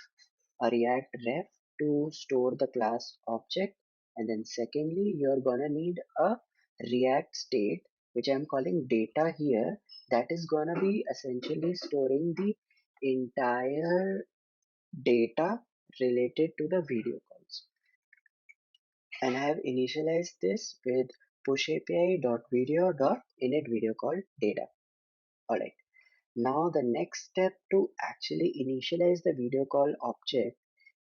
Speaker 3: a React ref to store the class object. And then secondly, you're gonna need a React state, which I'm calling data here, that is gonna be essentially storing the entire data related to the video calls. And I have initialized this with push API.video.init video call data. Alright. Now the next step to actually initialize the video call object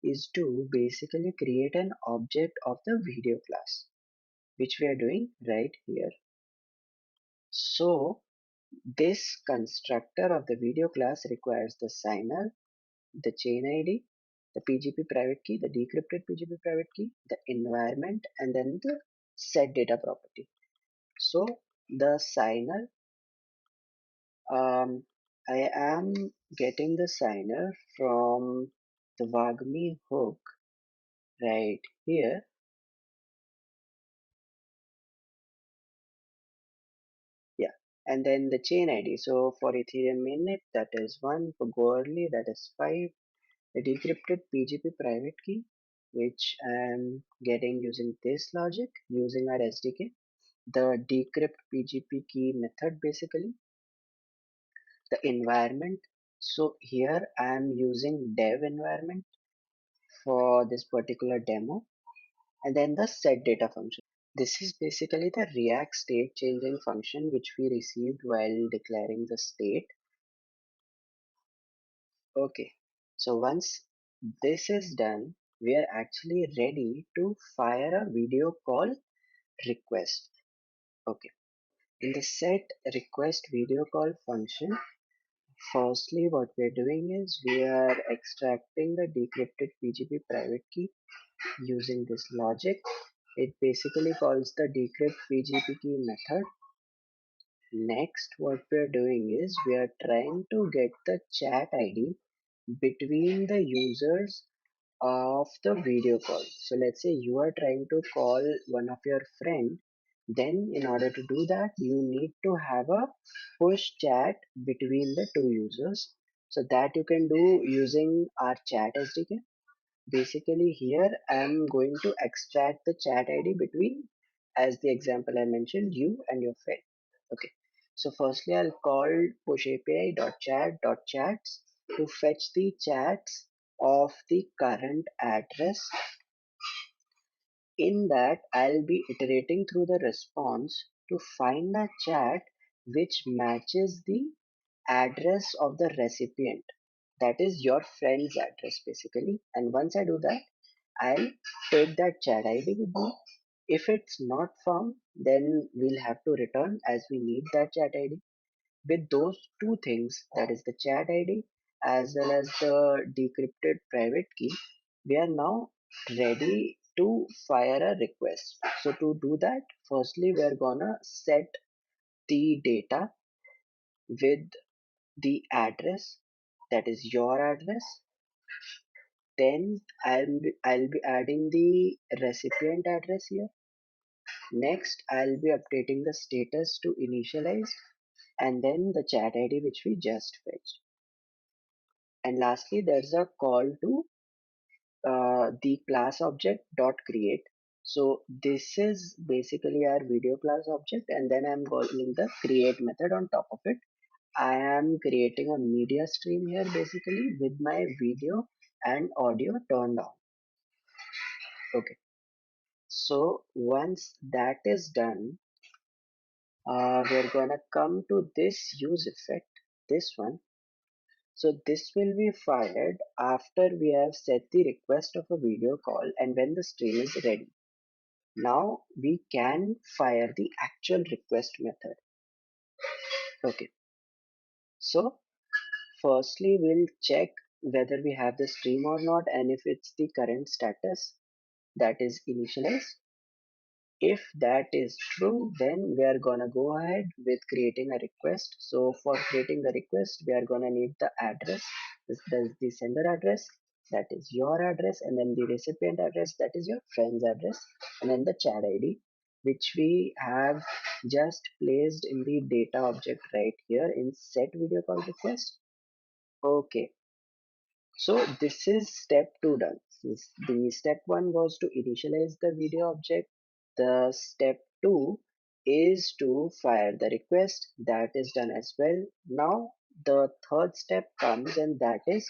Speaker 3: is to basically create an object of the video class, which we are doing right here. So this constructor of the video class requires the signer, the chain ID, the PGP private key, the decrypted PGP private key, the environment, and then the set data property. So the signer, I am getting the signer from the Wagmi hook right here. Yeah, and then the chain ID. So for Ethereum mainnet, that is 1. For Goerli, that is 5. The decrypted PGP private key, which I'm getting using this logic, using our SDK. The decrypt PGP key method basically. The environment. So here I'm using dev environment for this particular demo. And then the set data function. This is basically the React state changing function which we received while declaring the state. Okay, so once this is done, we are actually ready to fire a video call request. Okay, in the set request video call function, firstly what we're doing is we are extracting the decrypted PGP private key using this logic. It basically calls the decrypt PGP key method. Next, what we're doing is we are trying to get the chat ID between the users of the video call. So let's say you are trying to call one of your friend, then in order to do that you need to have a push chat between the two users. So that you can do using our chat SDK. Basically here I am going to extract the chat ID between, as the example I mentioned, you and your friend. Okay. So firstly I'll call push API.chat.chats to fetch the chats of the current address. In that I'll be iterating through the response to find a chat which matches the address of the recipient, that is your friend's address basically. And once I do that, I'll take that chat ID with me. If it's not found, then we'll have to return as we need that chat ID. With those two things, that is the chat ID as well as the decrypted private key, we are now ready to fire a request. So to do that, firstly we are gonna set the data with the address, that is your address. Then I'll be adding the recipient address here. Next, I'll be updating the status to initialized, and then the chat ID which we just fetched. And lastly, there's a call to the class object dot create. So this is basically our video class object, and then I'm calling the create method on top of it. I am creating a media stream here basically with my video and audio turned on. Okay. So once that is done, we're gonna come to this use effect, this one. So this will be fired after we have set the request of a video call and when the stream is ready. Now we can fire the actual request method. Okay. So firstly we'll check whether we have the stream or not and if it's the current status, that is initialized. If that is true, then we are gonna go ahead with creating a request. So for creating the request, we are gonna need the address. This is the sender address, that is your address, and then the recipient address, that is your friend's address, and then the chat ID, which we have just placed in the data object right here in set video call request. Okay, so this is step 2 done. The step 1 was to initialize the video object. The step 2 is to fire the request. That is done as well. Now the third step comes, and that is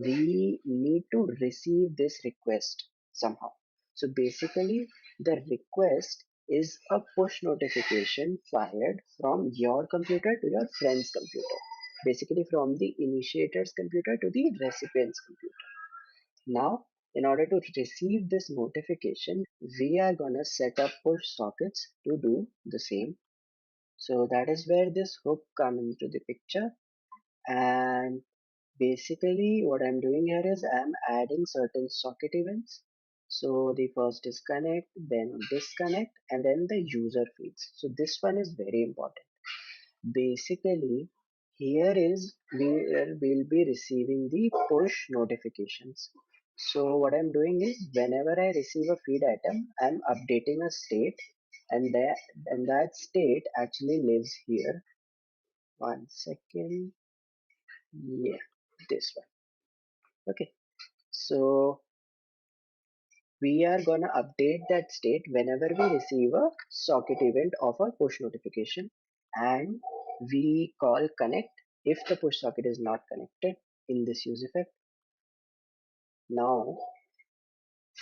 Speaker 3: we need to receive this request somehow. So basically the request is a push notification fired from your computer to your friend's computer. Basically from the initiator's computer to the recipient's computer. Now, in order to receive this notification, we are gonna set up push sockets to do the same. So that is where this hook comes into the picture. And basically what I'm doing here is I'm adding certain socket events. So the first is connect, then disconnect, and then the user feeds. So this one is very important. Basically, here is where we'll be receiving the push notifications. So what I'm doing is whenever I receive a feed item, I'm updating a state, and that state actually lives here. One second. Yeah, this one. Okay. So we are gonna update that state whenever we receive a socket event of a push notification, and we call connect if the push socket is not connected in this use effect. Now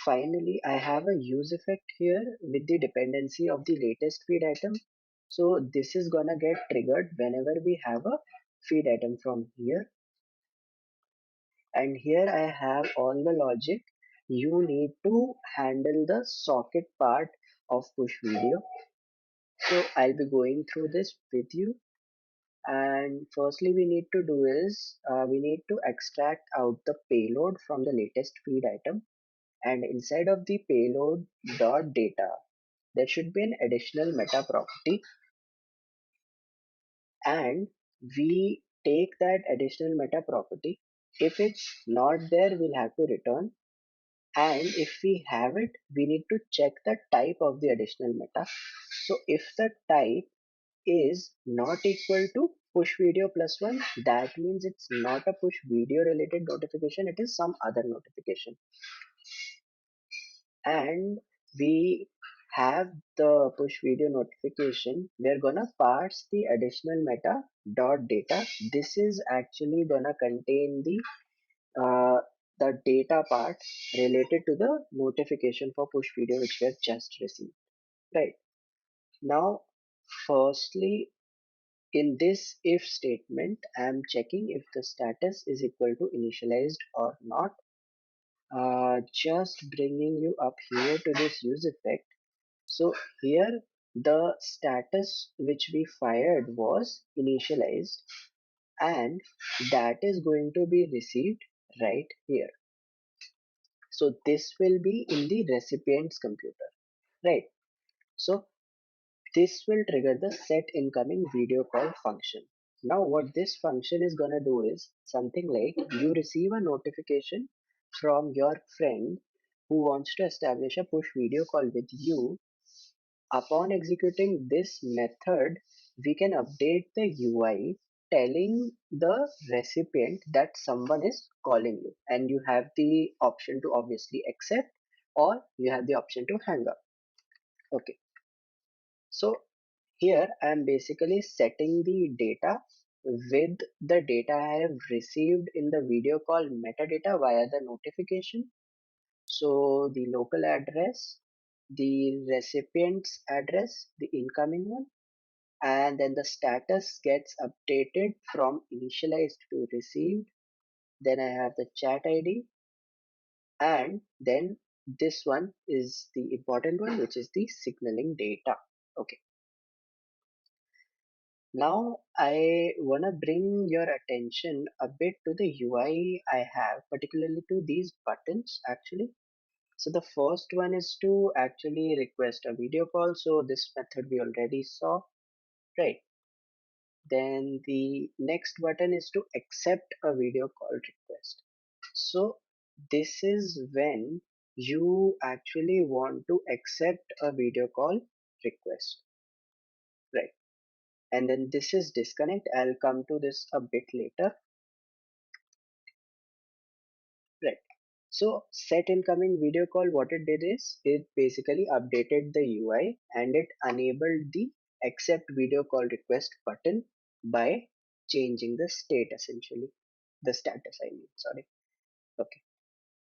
Speaker 3: finally I have a use effect here with the dependency of the latest feed item. So this is gonna get triggered whenever we have a feed item from here, and here I have all the logic you need to handle the socket part of push video. So I'll be going through this with you. And firstly, we need to do is we need to extract out the payload from the latest feed item. And inside of the payload dot data, there should be an additional meta property. And we take that additional meta property. If it's not there, we'll have to return. And if we have it, we need to check the type of the additional meta. So if the type is not equal to push video plus one, that means it's not a push video related notification, it is some other notification. And we have the push video notification, we're gonna parse the additional meta dot data. This is actually gonna contain the data part related to the notification for push video which we have just received. Right. Now, firstly, in this if statement, I am checking if the status is equal to initialized or not. Just bringing you up here to this use effect. So here the status which we fired was initialized, and that is going to be received right here. So this will be in the recipient's computer, right? So this will trigger the set incoming video call function. Now what this function is gonna do is something like you receive a notification from your friend who wants to establish a push video call with you. Upon executing this method, we can update the UI telling the recipient that someone is calling you, and you have the option to obviously accept, or you have the option to hang up. Okay, so here I am basically setting the data with the data I have received in the video call metadata via the notification. So the local address, the recipient's address, the incoming one, and then the status gets updated from initialized to received. Then I have the chat ID, and then this one is the important one, which is the signaling data. Okay. Now I wanna bring your attention a bit to the UI I have, particularly to these buttons actually. So the first one is to actually request a video call. So this method we already saw, right? Then the next button is to accept a video call request. So this is when you actually want to accept a video call request, right? And then this is disconnect. I'll come to this a bit later, right? So set incoming video call, what it did is it basically updated the UI and it enabled the accept video call request button by changing the state essentially, the status I mean, sorry. Okay.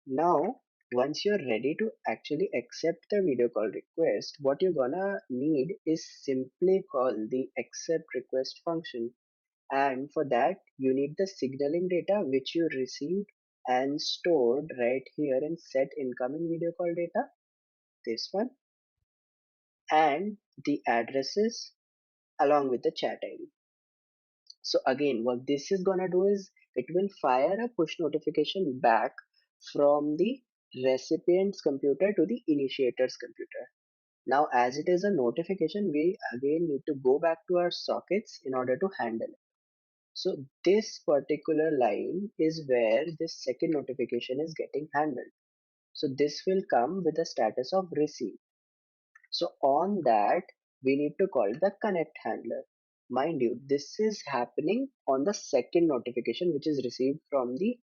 Speaker 3: Now Once you're ready to actually accept the video call request, what you're gonna need is simply call the accept request function. And for that, you need the signaling data which you received and stored right here in set incoming video call data, this one, and the addresses along with the chat ID. So again, what this is gonna do is it will fire a push notification back from the recipient's computer to the initiator's computer. Now, as it is a notification, we again need to go back to our sockets in order to handle it. So this particular line is where this second notification is getting handled. So this will come with a status of received. So on that, we need to call the connect handler. Mind you, this is happening on the second notification which is received from the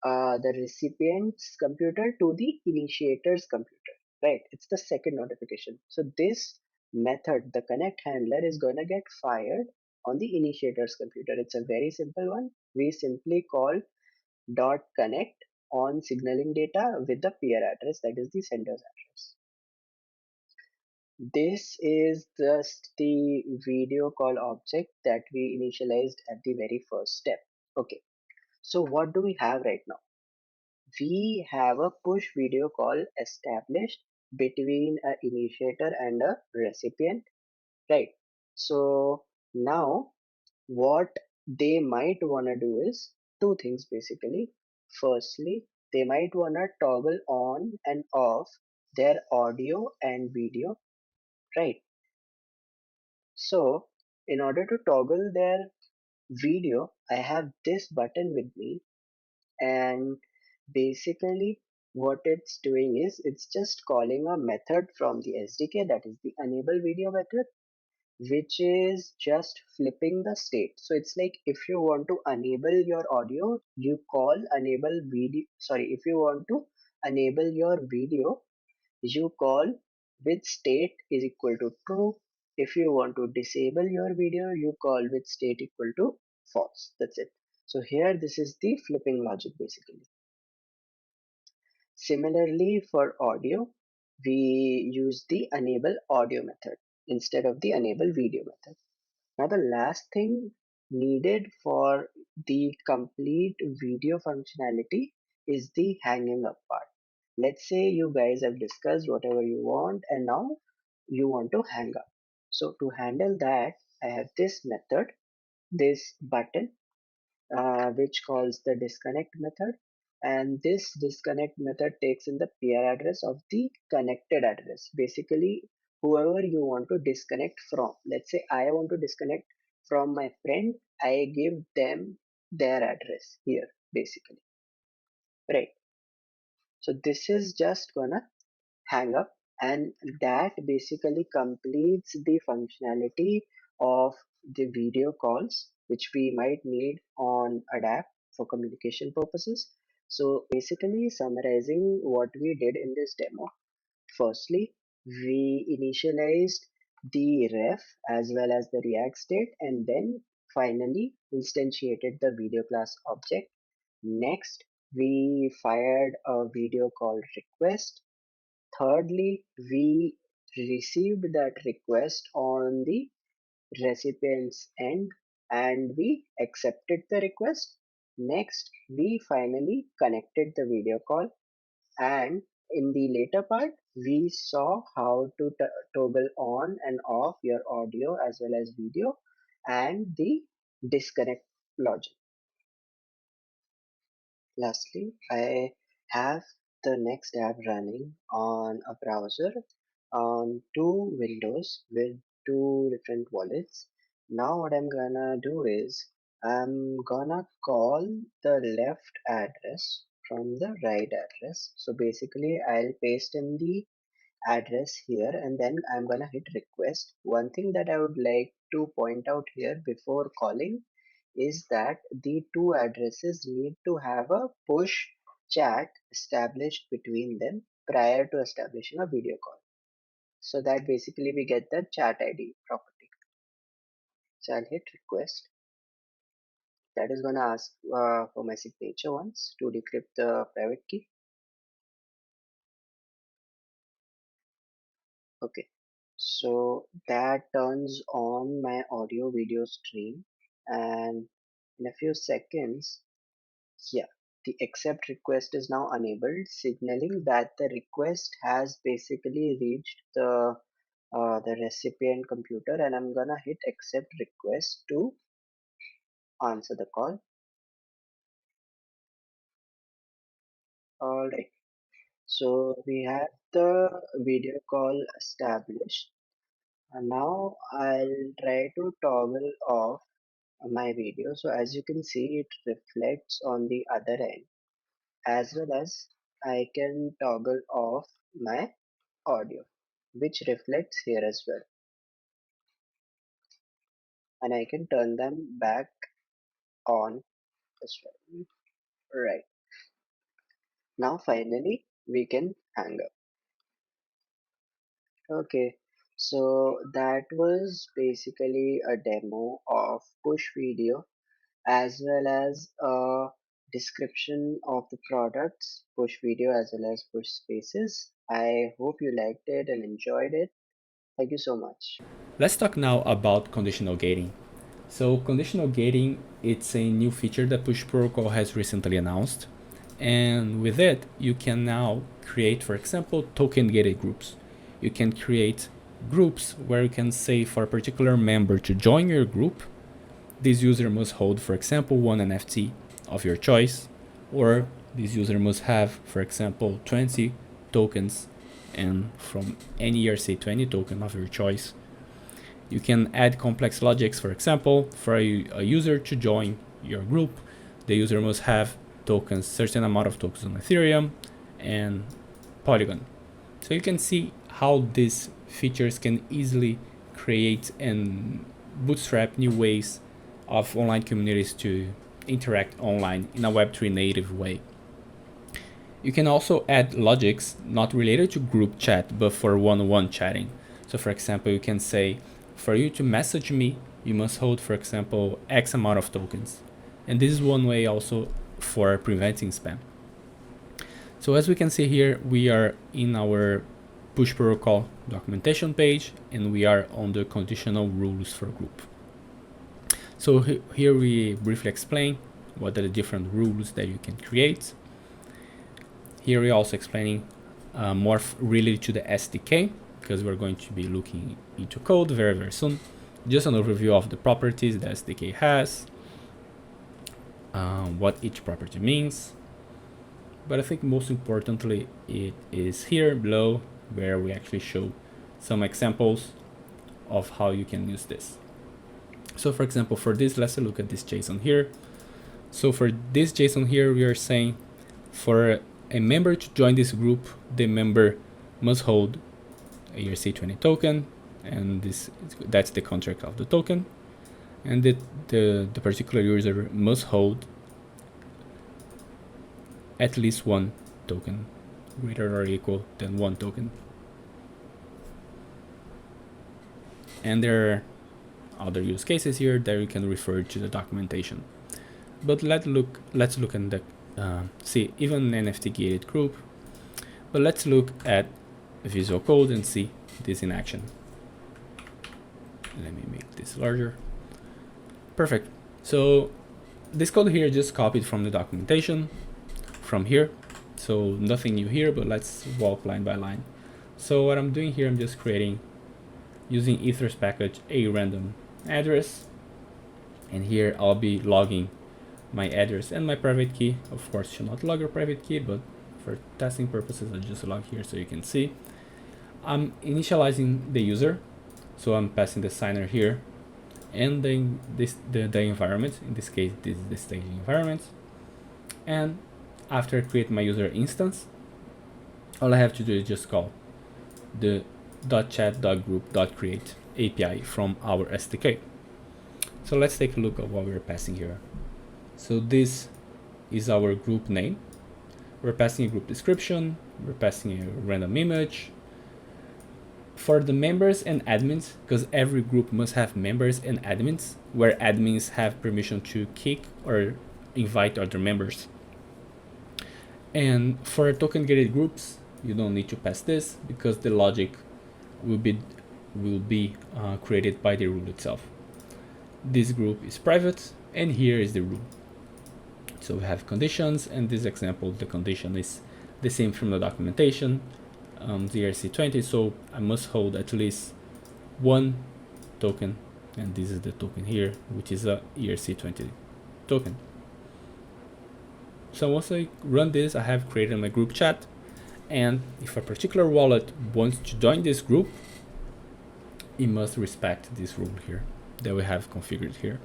Speaker 3: recipient's computer to the initiator's computer. Right? It's the second notification. So this method, the connect handler, is gonna get fired on the initiator's computer. It's a very simple one. We simply call dot connect on signaling data with the peer address, that is the sender's address. This is just the video call object that we initialized at the very first step. Okay, so what do we have right now? We have a push video call established between an initiator and a recipient, right? So now what they might want to do is two things basically. Firstly, they might want to toggle on and off their audio and video, right? So, in order to toggle their video, I have this button with me, and basically what it's doing is it's just calling a method from the SDK, that is the enable video method, which is just flipping the state. So it's like if you want to enable your audio, you call enable video. Sorry, if you want to enable your video, you call with state is equal to true. If you want to disable your video, you call with state equal to false. That's it. So here this is the flipping logic basically. Similarly for audio, we use the enable audio method instead of the enable video method. Now the last thing needed for the complete video functionality is the hanging up part. Let's say you guys have discussed whatever you want and now you want to hang up. So to handle that, I have this method, this button, which calls the disconnect method. And this disconnect method takes in the peer address of the connected address. Basically, whoever you want to disconnect from. Let's say I want to disconnect from my friend, I give them their address here, basically. Right. So this is just gonna hang up, and that basically completes the functionality of the video calls which we might need on a dApp for communication purposes. So basically summarizing what we did in this demo, firstly we initialized the ref as well as the react state and then finally instantiated the video class object. Next we fired a video call request. Thirdly, we received that request on the recipient's end and we accepted the request. Next, we finally connected the video call, and in the later part, we saw how to toggle on and off your audio as well as video and the disconnect logic. Lastly, I have the next app running on a browser on two windows with two different wallets. Now what I'm gonna do is I'm gonna call the left address from the right address. So basically I'll paste in the address here and then I'm gonna hit request. One thing that I would like to point out here before calling is that the two addresses need to have a push chat established between them prior to establishing a video call. So that basically we get the chat ID property. So I'll hit request. That is gonna ask for my signature once to decrypt the private key. Okay, so that turns on my audio video stream, and in a few seconds, yeah, the accept request is now enabled, signaling that the request has basically reached the recipient computer, and I'm gonna hit accept request to answer the call. All right, so we have the video call established, and now I'll try to toggle off my video. So as you can see, it reflects on the other end, as well as I can toggle off my audio, which reflects here as well, and I can turn them back on as well. Right, now finally we can hang up. Okay, so that was basically a demo of push video, as well as a description of the products, push video as well as push spaces. I hope you liked it and enjoyed it. Thank you so much.
Speaker 2: Let's talk now about conditional gating. So conditional gating, it's a new feature that Push Protocol has recently announced. And with it, you can now create, for example, token gated groups. You can create groups where you can say for a particular member to join your group, this user must hold, for example, one NFT of your choice, or this user must have, for example, 20 tokens, and from any ERC20 token of your choice. You can add complex logics, for example, for a user to join your group, the user must have tokens, certain amount of tokens on Ethereum and Polygon. So you can see how these features can easily create and bootstrap new ways of online communities to interact online in a Web3 native way. You can also add logics not related to group chat, but for one-on-one chatting. So for example, you can say, for you to message me, you must hold, for example, X amount of tokens. And this is one way also for preventing spam. So as we can see here, we are in our Push Protocol documentation page, and we are on the conditional rules for group. So here we briefly explain what are the different rules that you can create. Here we're also explaining more related to the SDK, because we're going to be looking into code very, very soon. Just an overview of the properties the SDK has, what each property means. But I think most importantly, it is here below where we actually show some examples of how you can use this. So for example, for this, let's look at this JSON here. So for this JSON here, we are saying for a member to join this group, the member must hold a ERC20 token, and that's the contract of the token, and the particular user must hold at least one token, greater or equal than one token. And there are other use cases here that you can refer to the documentation. But let's look at the see even NFT gated group. But let's look at Visual Code and see this in action. Let me make this larger. Perfect. So this code here just copied from the documentation from here. So nothing new here, but let's walk line by line. So what I'm doing here, I'm just creating, using Ethers package, a random address. And here I'll be logging my address and my private key. Of course, should not log your private key, but for testing purposes, I'll just log here so you can see. I'm initializing the user, so I'm passing the signer here, and then the environment. In this case, this is the staging environment. And after I create my user instance, all I have to do is just call the .chat.group.create API from our SDK. So let's take a look at what we're passing here. So this is our group name. We're passing a group description. We're passing a random image. For the members and admins, because every group must have members and admins, where admins have permission to kick or invite other members. And for token gated groups, you don't need to pass this because the logic
Speaker 1: will be created by the rule itself. This group is private, and here is the rule. So we have conditions, and this example, the condition is the same from the documentation, the ERC20. So I must hold at least one token, and this is the token here, which is a ERC20 token. So once I run this, I have created my group chat, and if a particular wallet wants to join this group, it must respect this rule here that we have configured here.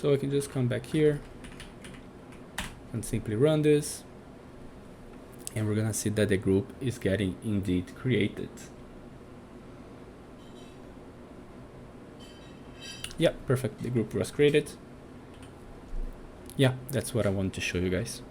Speaker 1: So I can just come back here and simply run this, and we're gonna see that the group is getting indeed created. Yeah, perfect, the group was created. Yeah, that's what I wanted to show you guys.